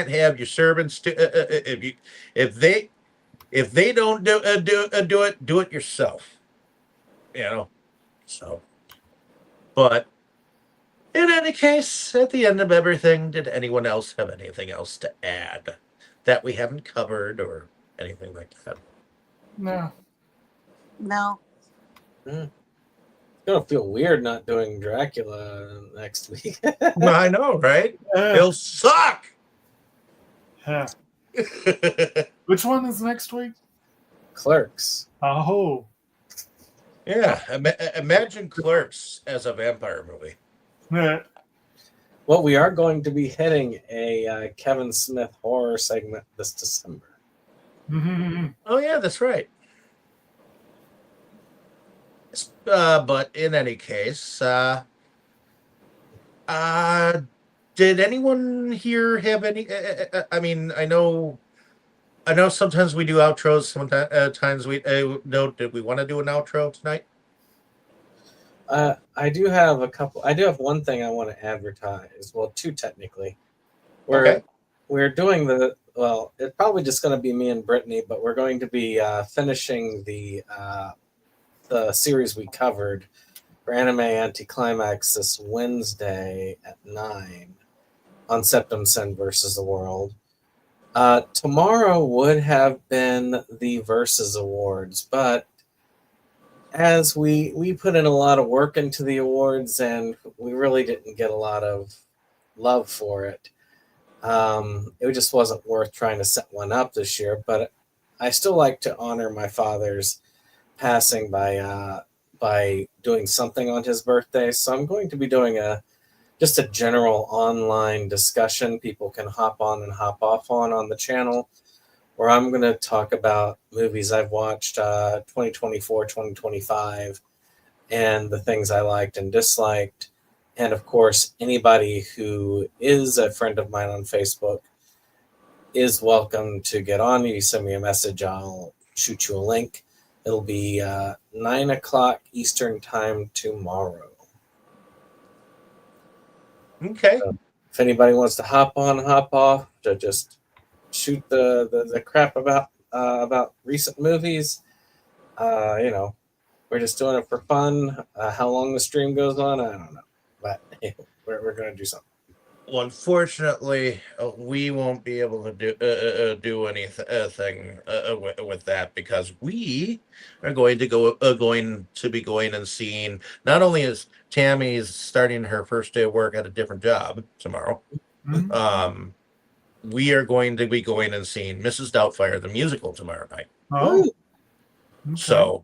have your servants, if they don't do it yourself. You know, so But in any case, at the end of everything, did anyone else have anything else to add that we haven't covered or anything like that? No. No. It's gonna feel weird not doing Dracula next week. I know, right? Yeah. It'll suck. Yeah. Which one is next week? Clerks. Oh. Yeah, imagine Clerks as a vampire movie. Yeah. Well, we are going to be hitting a Kevin Smith horror segment this December. Mm-hmm. Oh yeah, that's right. But in any case, did anyone here have any? I mean, I know Sometimes we do outros. Sometimes we don't. Did we want to do an outro tonight? I do have a couple. I do have one thing I want to advertise. Well, two technically. Okay. We're doing the well. It's probably just going to be me and Brittany, but we're going to be finishing the series we covered for Anime Anticlimax this Wednesday at 9 on SeptumSin versus the World. Tomorrow would have been the Versus Awards, but as we put in a lot of work into the awards and we really didn't get a lot of love for it. It just wasn't worth trying to set one up this year, but I still like to honor my father's passing by doing something on his birthday. So I'm going to be doing just a general online discussion people can hop on and hop off on the channel, where I'm going to talk about movies I've watched 2024, 2025, and the things I liked and disliked. And of course, anybody who is a friend of mine on Facebook is welcome to get on. You send me a message, I'll shoot you a link. It'll be 9 o'clock Eastern time tomorrow. Okay. So if anybody wants to hop on, hop off, to just shoot the crap about recent movies, we're just doing it for fun. How long the stream goes on, I don't know, but we're gonna do something. Well, unfortunately, we won't be able to do anything with that, because we are going to be going and seeing. Not only is Tammy's starting her first day of work at a different job tomorrow, Mm-hmm. we are going to be going and seeing Mrs. Doubtfire the musical tomorrow night. Oh. Okay. So,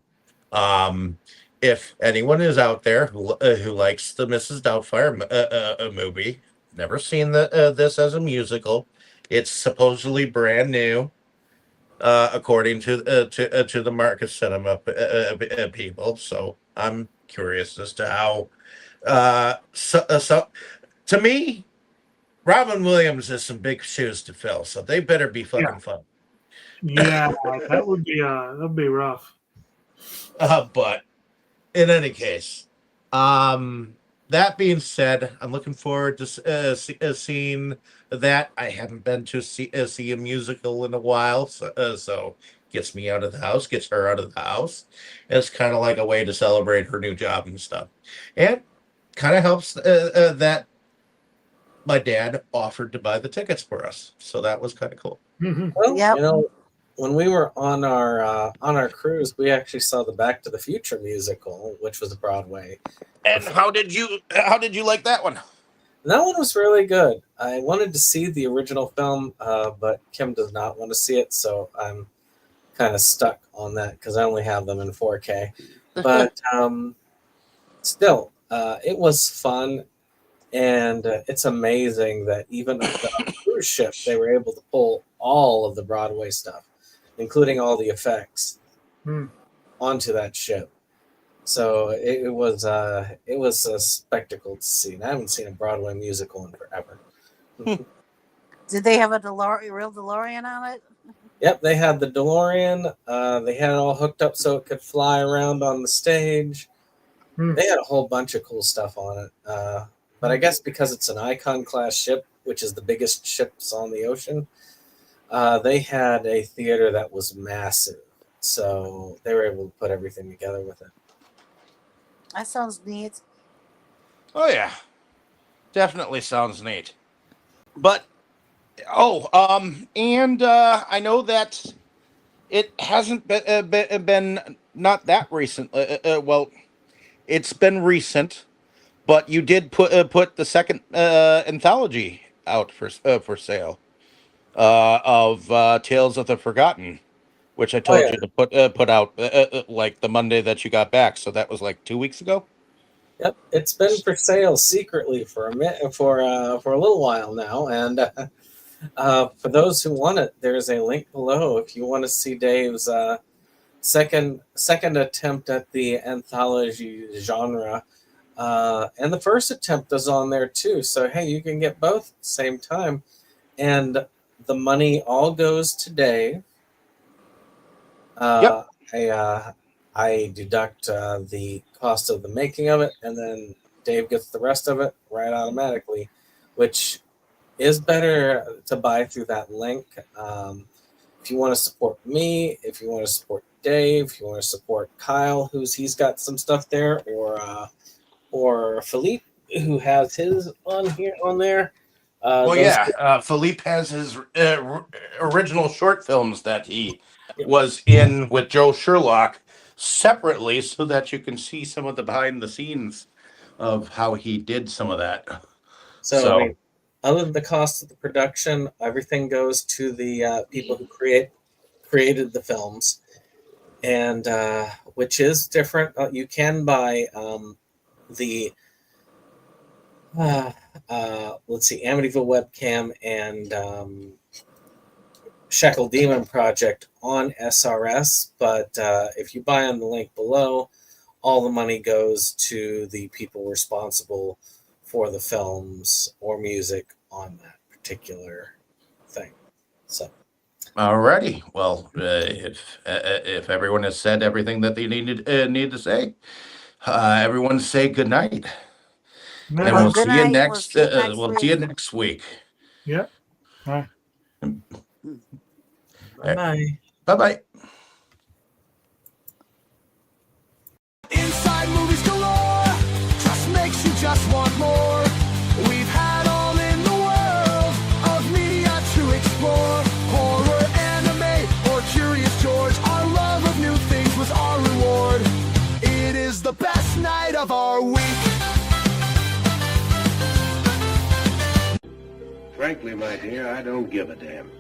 if anyone is out there who likes the Mrs. Doubtfire movie, never seen this as a musical, it's supposedly brand new, according to the Marcus Cinema people. So I'm curious as to how. So to me, Robin Williams has some big shoes to fill, so they better be fucking fun. Yeah, that'd be rough. But in any case, that being said, I'm looking forward to seeing that. I haven't been to see a musical in a while, so gets me out of the house, gets her out of the house. It's kind of like a way to celebrate her new job and stuff, and kind of helps that my dad offered to buy the tickets for us, so that was kind of cool. Mm-hmm. Well, Yep. When we were on our cruise, we actually saw the Back to the Future musical, which was Broadway. And how did you like that one? That one was really good. I wanted to see the original film, but Kim does not want to see it, so I'm kind of stuck on that because I only have them in 4K. But still, it was fun, and it's amazing that even on the cruise ship, they were able to pull all of the Broadway stuff, including all the effects, onto that ship. So it was a spectacle to see. And I haven't seen a Broadway musical in forever. Did they have a real DeLorean on it? Yep, they had the DeLorean. They had it all hooked up so it could fly around on the stage. They had a whole bunch of cool stuff on it. But I guess because it's an Icon class ship, which is the biggest ships on the ocean, they had a theater that was massive. So they were able to put everything together with it. That sounds neat. Oh yeah, definitely sounds neat. But and I know that it hasn't been not that recent. Well, it's been recent, but you did put the second anthology out for sale of Tales of the Forgotten, which I Oh told yeah. you to put out like the Monday that you got back. So that was like 2 weeks ago. Yep, it's been for sale secretly for a minute, for a little while now, and for those who want it, there's a link below if you want to see Dave's second attempt at the anthology genre, and the first attempt is on there too. So hey, you can get both at the same time, and the money all goes to Dave. Yep. I deduct the cost of the making of it, and then Dave gets the rest of it right automatically, which is better to buy through that link. If you want to support me, if you want to support Dave, if you want to support Kyle, he's got some stuff there, or Philippe, who has his on there. Well, Those, yeah. Philippe has his original short films that he Yep. was in with Joe Sherlock separately, so that you can see some of the behind the scenes of how he did some of that. So I mean, other than the cost of the production, everything goes to the people who created the films, and which is different. You can buy the let's see, Amityville Webcam and Shekel Demon Project on SRS, but if you buy on the link below, all the money goes to the people responsible for the films or music on that particular thing. So, Alrighty. Well, if everyone has said everything that they need to say, everyone say good night, and Yeah. we'll Good see you night. We'll next. see you next We'll see week. you next week. Yeah. Bye. bye bye. Bye bye. Inside movies galore, just makes you just want more. We've had all in the world of media to explore. Horror, anime, or Curious George. Our love of new things was our reward. It is the best night of our week. Frankly, my dear, I don't give a damn.